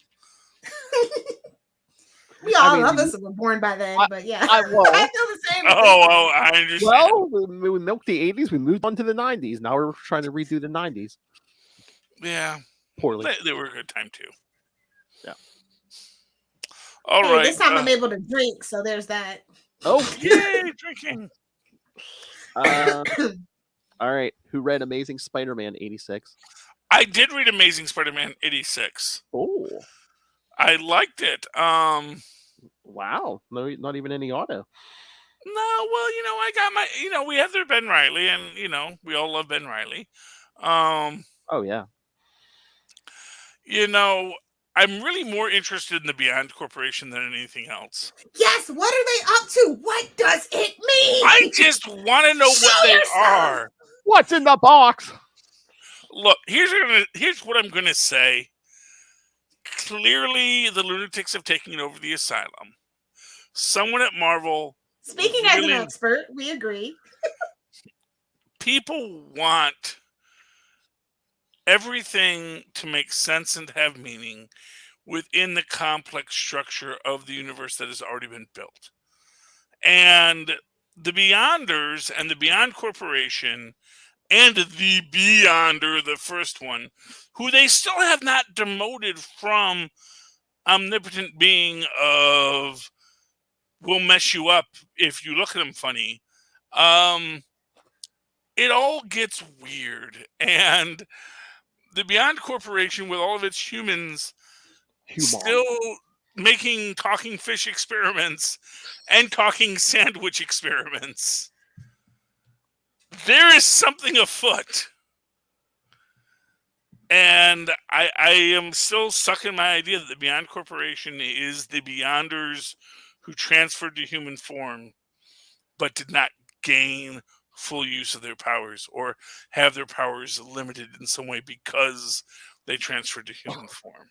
All of us were born by then, but yeah. I feel the same. I understand. Well, we milked the 80s. We moved on to the 90s. Now we're trying to redo the 90s. Yeah. Poorly. They were a good time too. Yeah. All hey, right. This time I'm able to drink, so there's that. Oh, yay, drinking. All right. Who read Amazing Spider-Man 86? I did read Amazing Spider-Man 86. Oh. I liked it. Wow. No, not even any auto. No, well, I got my, we have their Ben Reilly, and we all love Ben Reilly. Oh yeah. I'm really more interested in the Beyond Corporation than anything else. Yes, what are they up to? What does it mean? I just want to know what they are. What's in the box? Look, here's what I'm going to say. Clearly, the Lunatics have taken over the asylum. Someone at Marvel. Speaking as an expert, we agree. People want everything to make sense and have meaning within the complex structure of the universe that has already been built. And the Beyonders and the Beyond Corporation and the Beyonder, the first one, who they still have not demoted from omnipotent being of will mess you up if you look at them funny. It all gets weird. And the Beyond Corporation, with all of its humans, still making talking fish experiments and talking sandwich experiments. There is something afoot. And I am still stuck in my idea that the Beyond Corporation is the Beyonders who transferred to human form, but did not gain full use of their powers or have their powers limited in some way because they transferred to human form.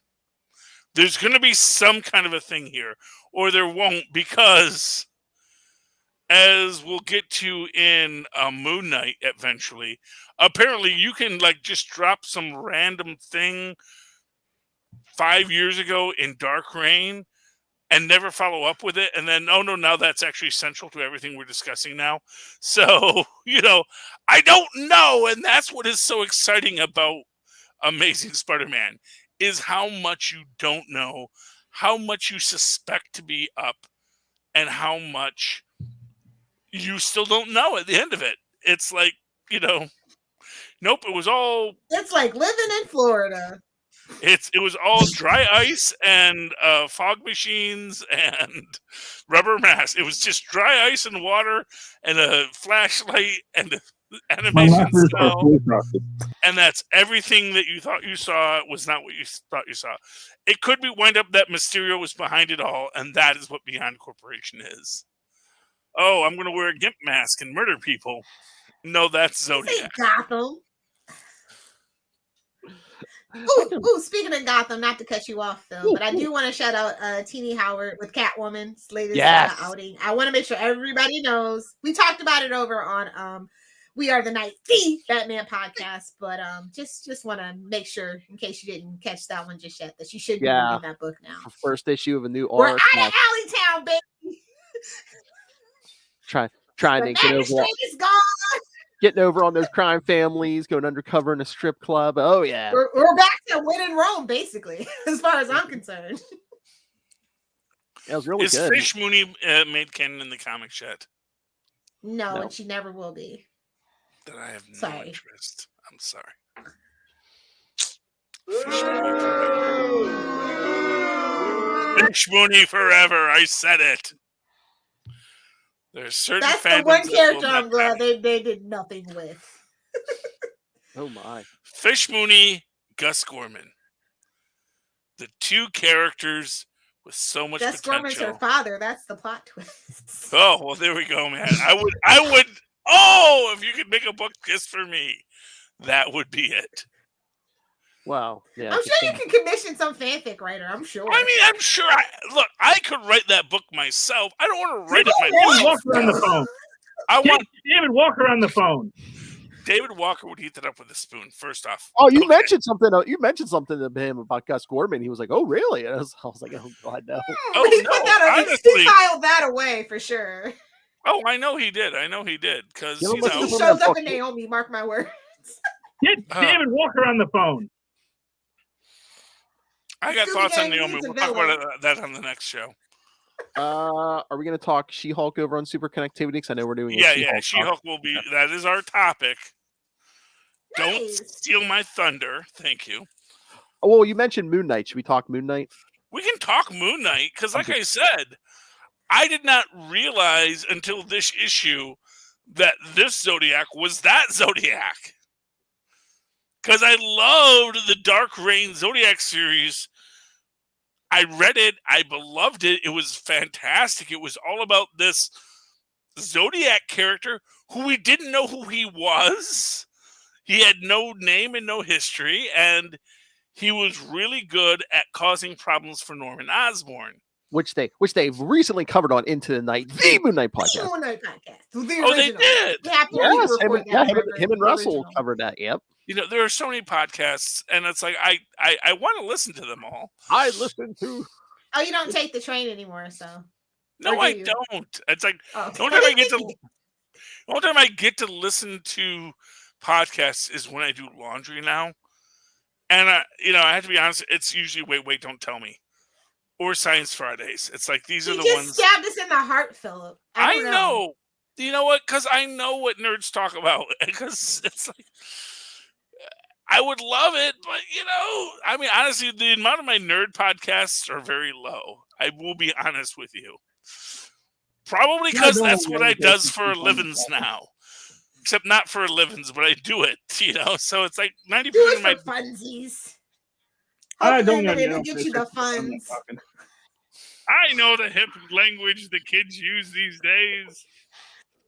There's going to be some kind of a thing here, or there won't, because as we'll get to in Moon Knight eventually, apparently you can just drop some random thing 5 years ago in Dark Reign and never follow up with it, and then now that's actually central to everything we're discussing now. So I don't know, and that's what is so exciting about Amazing Spider-Man, is how much you don't know, how much you suspect to be up, and how much you still don't know at the end of it. It's like, nope, it was all... It's like living in Florida. It was all dry ice and fog machines and rubber masks. It was just dry ice and water and a flashlight and animation style. And that's everything that you thought you saw was not what you thought you saw. It could be wind up that Mysterio was behind it all, and that is what Beyond Corporation is. Oh, I'm going to wear a gimp mask and murder people. No, that's Zodiac. Gotham. Ooh, speaking of Gotham, not to cut you off, Phil, but I do want to shout out Teenie Howard with Catwoman's latest outing. I want to make sure everybody knows. We talked about it over on We Are the Night, the Batman podcast, but just want to make sure, in case you didn't catch that one just yet, that you should be reading that book now. First issue of a new We're arc. out of Alleytown, baby. Trying to get over. Is gone. Getting over on those crime families, going undercover in a strip club. Oh yeah, we're back to Win in Rome, basically, as far as I'm concerned. That was really good. Is Fish Mooney made canon in the comics yet? No, and she never will be. Then I have no interest. I'm sorry. Fish Mooney forever. I said it. There's certain That's the one character I'm glad they did nothing with. Oh my. Fish Mooney, Gus Gorman. The two characters with so much Gus potential. Gorman's her father. That's the plot twist. Oh, well, there we go, man. I would. Oh, if you could make a book just for me, that would be it. Wow. Yeah. I'm sure you can commission some fanfic writer. I'm sure. I mean, I'm sure. Look, I could write that book myself. I don't want to write it myself. Walker on the phone. I want David Walker on the phone. David Walker would heat it up with a spoon. First off. Oh, you mentioned something. You mentioned something to him about Gus Gorman. He was like, "Oh, really?" And I was like, "Oh God, no." Oh, he no, put that honestly, he filed that away for sure. Oh, I know he did. Because he shows up in Naomi. Mark my words. Get David Walker on the phone. I got thoughts on Naomi. We'll talk about that on the next show. Are we going to talk She-Hulk over on Super Connectivity? Because I know we're doing. She-Hulk will be. That is our topic. Nice. Don't steal my thunder. Thank you. Oh, well, you mentioned Moon Knight. Should we talk Moon Knight? We can talk Moon Knight because, like I said, I did not realize until this issue that this Zodiac was that Zodiac. Because I loved the Dark Reign Zodiac series. I read it. I beloved it. It was fantastic. It was all about this Zodiac character who we didn't know who he was. He had no name and no history, and he was really good at causing problems for Norman Osborn. Which they've recently covered on Into the Night, the Moon Knight podcast. Moon Knight podcast. They did. Yes, him and Russell covered that. Yep. You know, there are so many podcasts, and it's like I want to listen to them all. I listen to. Oh, you don't take the train anymore, so. No, I don't. It's like the only time I get to listen to podcasts is when I do laundry now, and I have to be honest. It's usually wait, don't tell me, or Science Fridays. It's like these are the ones. You stabbed us in the heart, Philip. I know. You know what? Because I know what nerds talk about. Because it's like. I would love it, but I mean, honestly, the amount of my nerd podcasts are very low. I will be honest with you. Probably because that's what I does for a livings now. Except not for a livings, but I do it, So it's like 90% of my funsies. I don't know. It'll get you the funds. I know the hip language the kids use these days.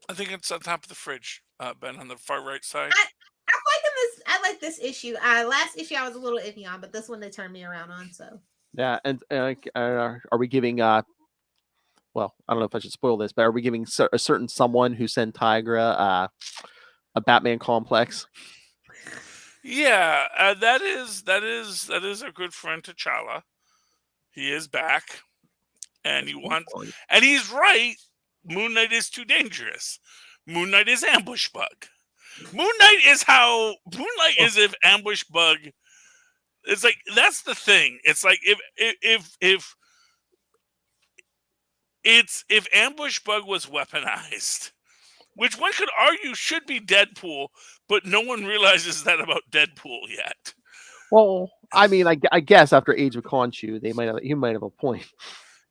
I think it's on top of the fridge, Ben, on the far right side. I like this issue. Last issue I was a little iffy on, but this one they turned me around on. So yeah, and are we giving? Well, I don't know if I should spoil this, but are we giving a certain someone who sent Tigra a Batman complex? Yeah, that is a good friend T'Challa. He is back, and and he's right. Moon Knight is too dangerous. Moon Knight is Ambush Bug. Moon Knight is if Ambush Bug. It's like that's the thing. It's like if Ambush Bug was weaponized, which one could argue should be Deadpool, but no one realizes that about Deadpool yet. Well, I mean, I guess after Age of Khonshu, he might have a point.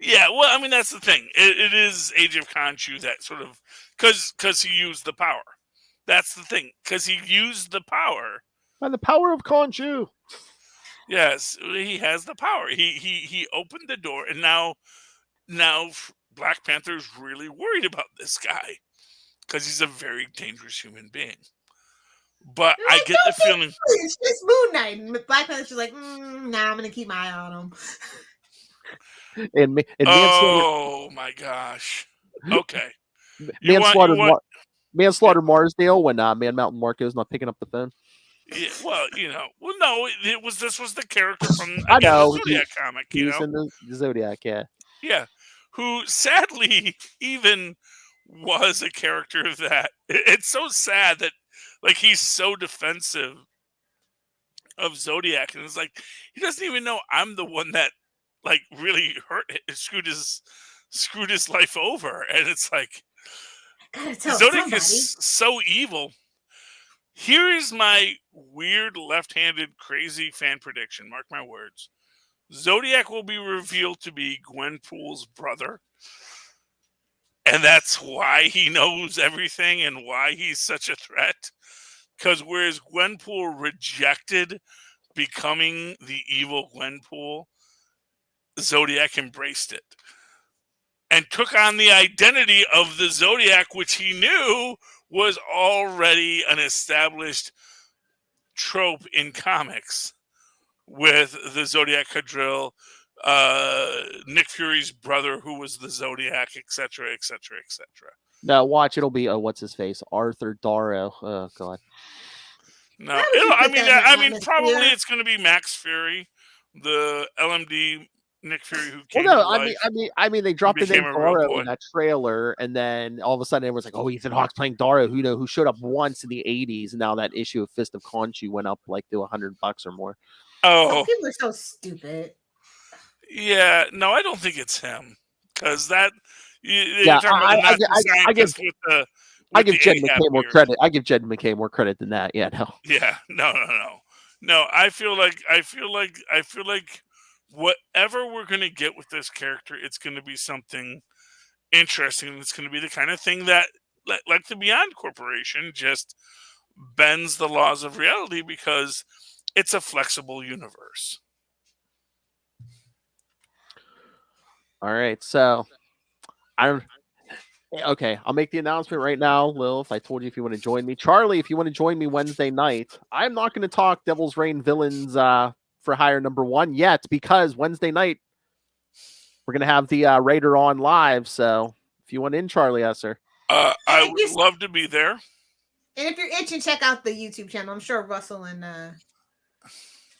Yeah, well, I mean that's the thing. It is Age of Khonshu that sort of because he used the power. That's the thing, because he used the power. And the power of Khonshu. Yes, he has the power. He opened the door, and now Black Panther's really worried about this guy because he's a very dangerous human being. But I get the feeling it's just Moon Knight, and Black Panther's just like, nah, I'm gonna keep my eye on him. Oh my gosh! Okay, Manslaughter Marsdale when Man Mountain Marco's not picking up the phone. Yeah, well, no, this was the character from the Zodiac comic, He's in the Zodiac, yeah. Yeah, who sadly even was a character that it's so sad that like he's so defensive of Zodiac, and it's like he doesn't even know I'm the one that like really screwed his life over, and it's like. Zodiac is so evil. Here is my weird left-handed crazy fan prediction. Mark my words. Zodiac will be revealed to be Gwenpool's brother. And that's why he knows everything and why he's such a threat. Because whereas Gwenpool rejected becoming the evil Gwenpool, Zodiac embraced it. And took on the identity of the Zodiac, which he knew was already an established trope in comics with the Zodiac Quadrille, Nick Fury's brother who was the Zodiac, etc., etc., etc. Now watch, it'll be what's his face, Arthur Darrow. Oh God. No, I mean, probably it's going to be Max Fury, the LMD Nick Fury who came. Well, no, I mean, they dropped the name Darrow in that trailer, and then all of a sudden everyone's like, "Oh, Ethan Hawke's playing Darrow," who showed up once in the '80s, and now that issue of Fist of Khonshu went up like to $100 or more. Oh, people are so stupid. Yeah, no, I don't think it's him because that. Yeah, I give Jed McKay more credit. I give Jed McKay more credit than that. Yeah, no. Yeah, no. I feel like whatever we're gonna get with this character, it's gonna be something interesting. It's gonna be the kind of thing that, like the Beyond Corporation, just bends the laws of reality because it's a flexible universe. All right, so I'll make the announcement right now, Lilith. I told you if you want to join me. Charlie, if you want to join me Wednesday night, I'm not going to talk Devil's Reign villains for hire #1 yet because Wednesday night we're going to have the Raider on live. So if you want in, Charlie Esser. I would love to be there. And if you're itching, check out the YouTube channel. I'm sure Russell and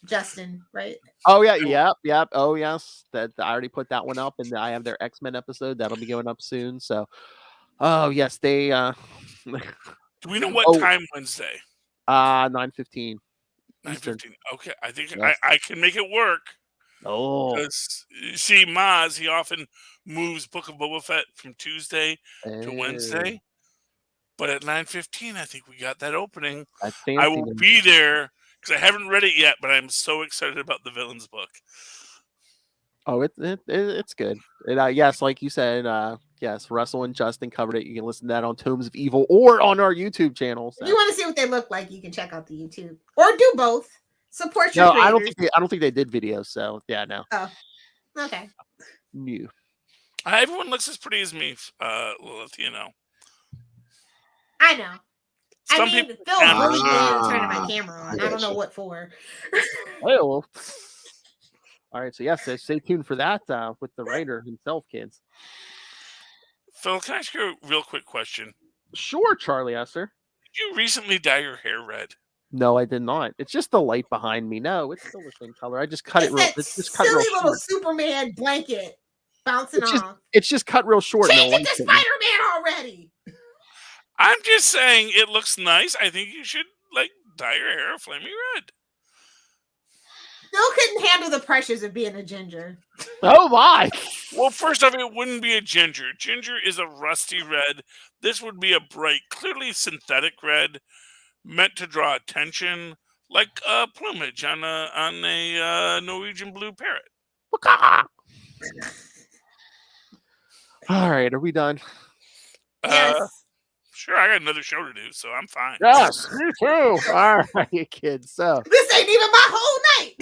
Justin, right? Oh yeah, yep. Oh yes, that I already put that one up, and I have their X-Men episode that'll be going up soon. So, oh yes, they. Do we know what time Wednesday? 9:15. 9:15. Okay, I think I can make it work. Oh, because see, Maz, he often moves Book of Boba Fett from Tuesday to Wednesday. But at 9:15, I think we got that opening. I will be there because I haven't read it yet, but I'm so excited about the villains book. Oh, it's good. And yes, like you said, yes, Russell and Justin covered it. You can listen to that on Tomes of Evil or on our YouTube channel. So. If you want to see what they look like, you can check out the YouTube or do both. Support your creators. I don't think they did videos. So yeah, no. Oh, okay. New. Everyone looks as pretty as me, Lilith. You know. I know. Phil really did turning my camera on. I don't know what for. Well, all right. So yes, stay tuned for that with the writer himself, kids. Phil, can I ask you a real quick question? Sure, Charlie Esser. Did you recently dye your hair red? No, I did not. It's just the light behind me. No, it's still the same color. I just cut it real. It's just cut silly little Superman blanket bouncing off. It's just cut real short. Change it to Spider-Man already. I'm just saying it looks nice. I think you should dye your hair flaming red. Still couldn't handle the pressures of being a ginger. Oh my! Well, first off, it wouldn't be a ginger. Ginger is a rusty red. This would be a bright, clearly synthetic red, meant to draw attention, like plumage on a Norwegian blue parrot. All right, are we done? Yes. Sure, I got another show to do, so I'm fine. Yes, me too. All right, kids. So this ain't even my whole night.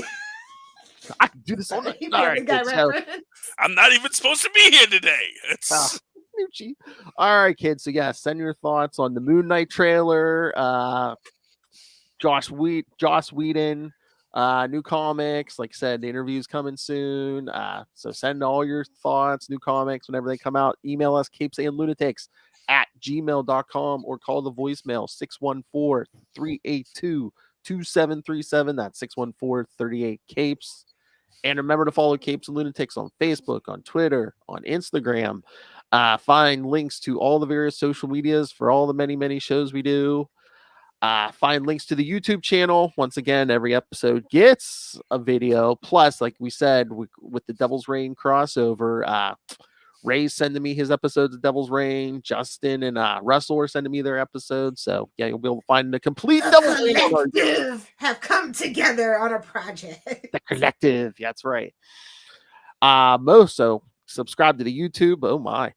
I can do this all night. All right, kids, so, I'm not even supposed to be here today. It's all right, kids. So yeah, send your thoughts on the Moon Knight trailer. Joss Whedon, new comics. Like I said, the interview's coming soon. So send all your thoughts, new comics whenever they come out. Email us capesandlunatics@gmail.com or call the voicemail 614-382-2737. That's 614-38-CAPES. And remember to follow Capes and Lunatics on Facebook, on Twitter, on Instagram. Find links to all the various social medias for all the many, many shows we do. Find links to the YouTube channel. Once again, every episode gets a video. Plus, like we said, with the Devil's Reign crossover, Ray's sending me his episodes of Devil's Reign. Justin and Russell are sending me their episodes. So yeah, you'll be able to find the complete Devil's Reign. Have come together on a project. The collective. Yeah, that's right. So subscribe to the YouTube. Oh my.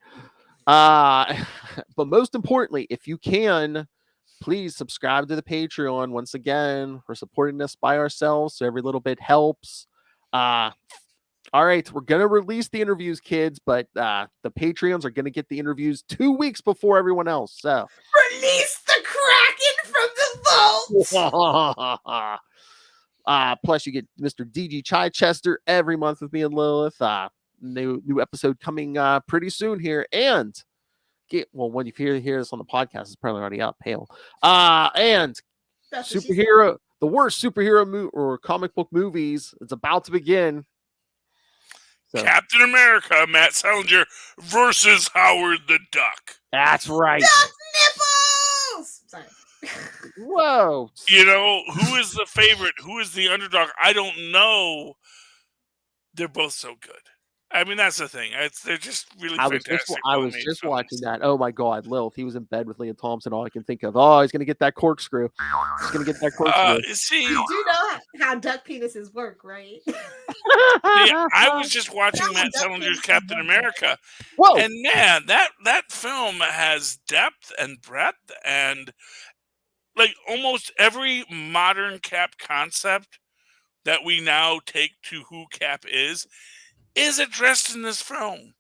But most importantly, if you can, please subscribe to the Patreon. Once again, we're supporting this by ourselves, so every little bit helps. All right, we're going to release the interviews, kids, but the Patreons are going to get the interviews 2 weeks before everyone else. So release the Kraken from the vault. Plus, you get Mr. DG Chichester every month with me and Lilith. New episode coming pretty soon here. And when you hear this on the podcast, it's probably already up. Hail. And the worst superhero or comic book movies. It's about to begin. So. Captain America, Matt Salinger versus Howard the Duck. That's right. Duck nipples. Sorry. Whoa. You know, who is the favorite? Who is the underdog? I don't know. they're both so good. I mean, that's the thing. They're just really fantastic. I was just watching that. Oh my God, Lilith. He was in bed with Leah Thompson. All I can think of. Oh, he's gonna get that corkscrew. He's gonna get that corkscrew. See, you do know how duck penises work, right? I was just watching Matt Sellinger's Captain America. Whoa! And man, that film has depth and breadth, and like almost every modern Cap concept that we now take to who Cap is addressed in this film.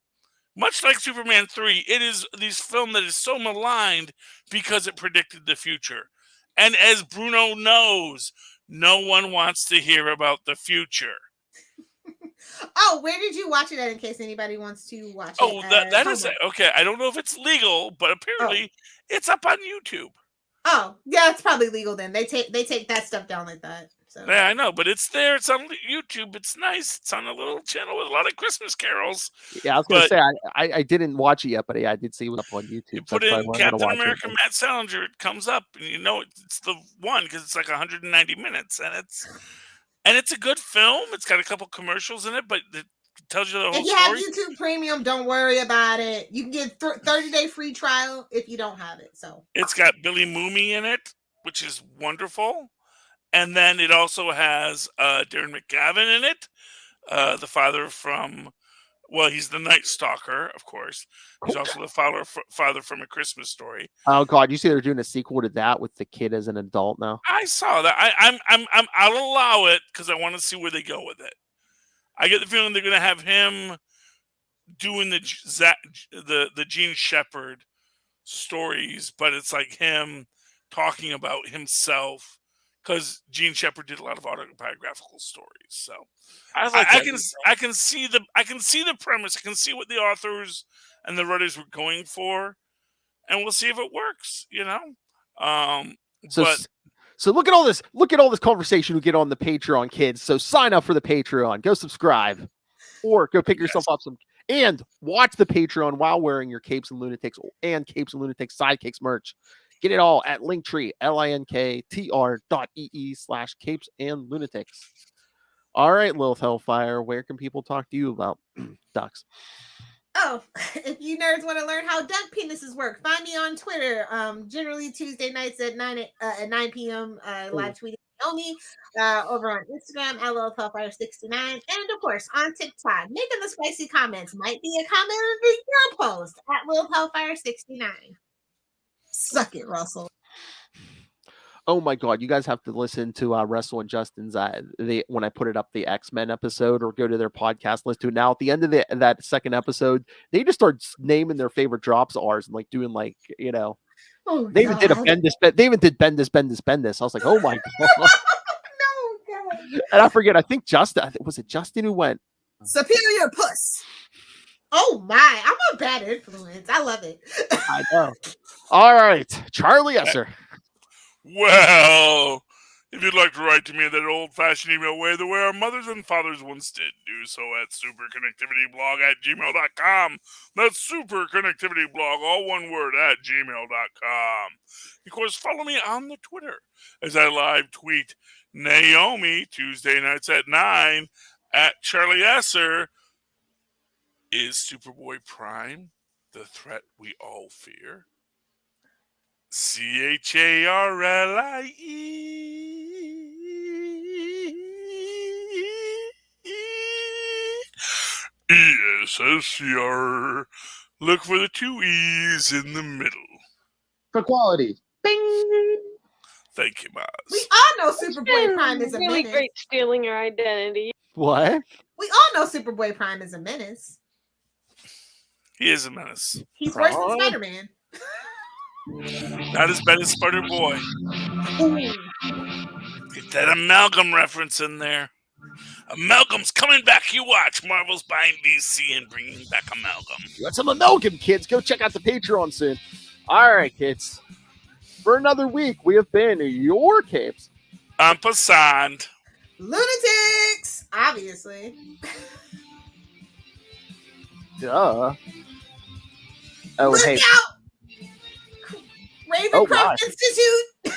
Much like Superman 3, it is this film that is so maligned because it predicted the future. And as Bruno knows, no one wants to hear about the future. Oh, where did you watch it at, in case anybody wants to watch it? Oh, that is okay. I don't know if it's legal, but apparently it's up on YouTube. Oh, yeah, it's probably legal then. They take that stuff down like that. So. Yeah, I know, but it's there. It's on YouTube. It's nice. It's on a little channel with a lot of Christmas carols. Yeah, I was going to say, I didn't watch it yet, but yeah, I did see it up on YouTube. You put in Captain America Matt Salinger, it comes up, and you know it's the one because it's like 190 minutes, and it's a good film. It's got a couple commercials in it, but it tells you the whole story. If you have YouTube Premium, don't worry about it. You can get 30-day free trial if you don't have it. So it's got Billy Mooney in it, which is wonderful. And then it also has Darren McGavin in it, the father from, he's the Night Stalker, of course. He's also the father from A Christmas Story. Oh God, you see they're doing a sequel to that with the kid as an adult now. I saw that. I'll allow it because I want to see where they go with it. I get the feeling they're going to have him doing the Gene Shepard stories, but it's like him talking about himself. Because Gene Shepard did a lot of autobiographical stories, so I can see the premise. I can see what the authors and the writers were going for, and we'll see if it works. You know, So look at all this. Look at all this conversation we get on the Patreon, kids. So sign up for the Patreon. Go subscribe, or go pick yourself up some and watch the Patreon while wearing your Capes and Lunatics and Capes and Lunatics Sidekicks merch. Get it all at Linktree, linktr.ee/Capes and Lunatics. All right, Lilith Hellfire, where can people talk to you about ducks? Oh, if you nerds want to learn how duck penises work, find me on Twitter. Generally Tuesday nights at 9 p.m. Live tweeting only. Over on Instagram at Lilith Hellfire 69, and of course on TikTok. Making the spicy comments might be a comment on your post at Lilith Hellfire 69. Suck it, Russell. Oh my God, you guys have to listen to Russell and Justin's when I put it up, the X-Men episode, or go to their podcast, listen to it. Now at the end of that second episode, they just start naming their favorite drops R's and like doing like, you know, they even did a Bendis. They even did Bendis. I was like, oh my God. No, God. And I forget. I think Justin. Was it Justin who went? Superior puss. Oh my! I'm a bad influence. I love it. I know. All right, Charlie Esser. Well, if you'd like to write to me in that old-fashioned email way, the way our mothers and fathers once did, do so at superconnectivityblog@gmail.com. That's superconnectivityblog, all one word, at gmail.com. Of course, follow me on the Twitter as I live tweet Naomi Tuesday nights at 9 at Charlie Esser. Is Superboy Prime the threat we all fear? CHARLIE. ESSCR. Look for the two E's in the middle. For quality. Bing! Thank you, Maz. We all know Superboy Prime is a really menace. great stealing your identity. What? We all know Superboy Prime is a menace. He is a menace. He's worse than Spider-Man. Not as bad as Spider-Boy. Get that Amalgam reference in there. Amalgam's coming back. You watch. Marvel's buying DC and bringing back Amalgam. You got some Amalgam, kids. Go check out the Patreon soon. All right, kids. For another week, we have been your Capes. Ampersand. Lunatics, obviously. Duh. Oh, Look hey. out! Ravencroft Institute.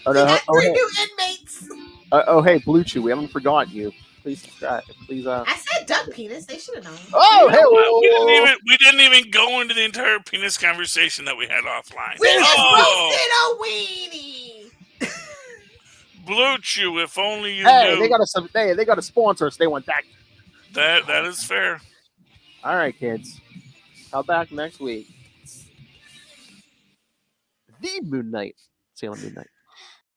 Oh, no. We got 3 hey. new inmates. Oh, hey, Blue Chew, we haven't forgotten you. Please subscribe. Please. I said duck penis. They should have known. Oh, hey! We didn't even go into the entire penis conversation that we had offline. We just roasted a weenie. Blue Chew, if only you Hey, knew. they got a sponsor us. They went back. That is fair. All right, kids. Come back next week. The Moon Knight. See you on Moon Knight.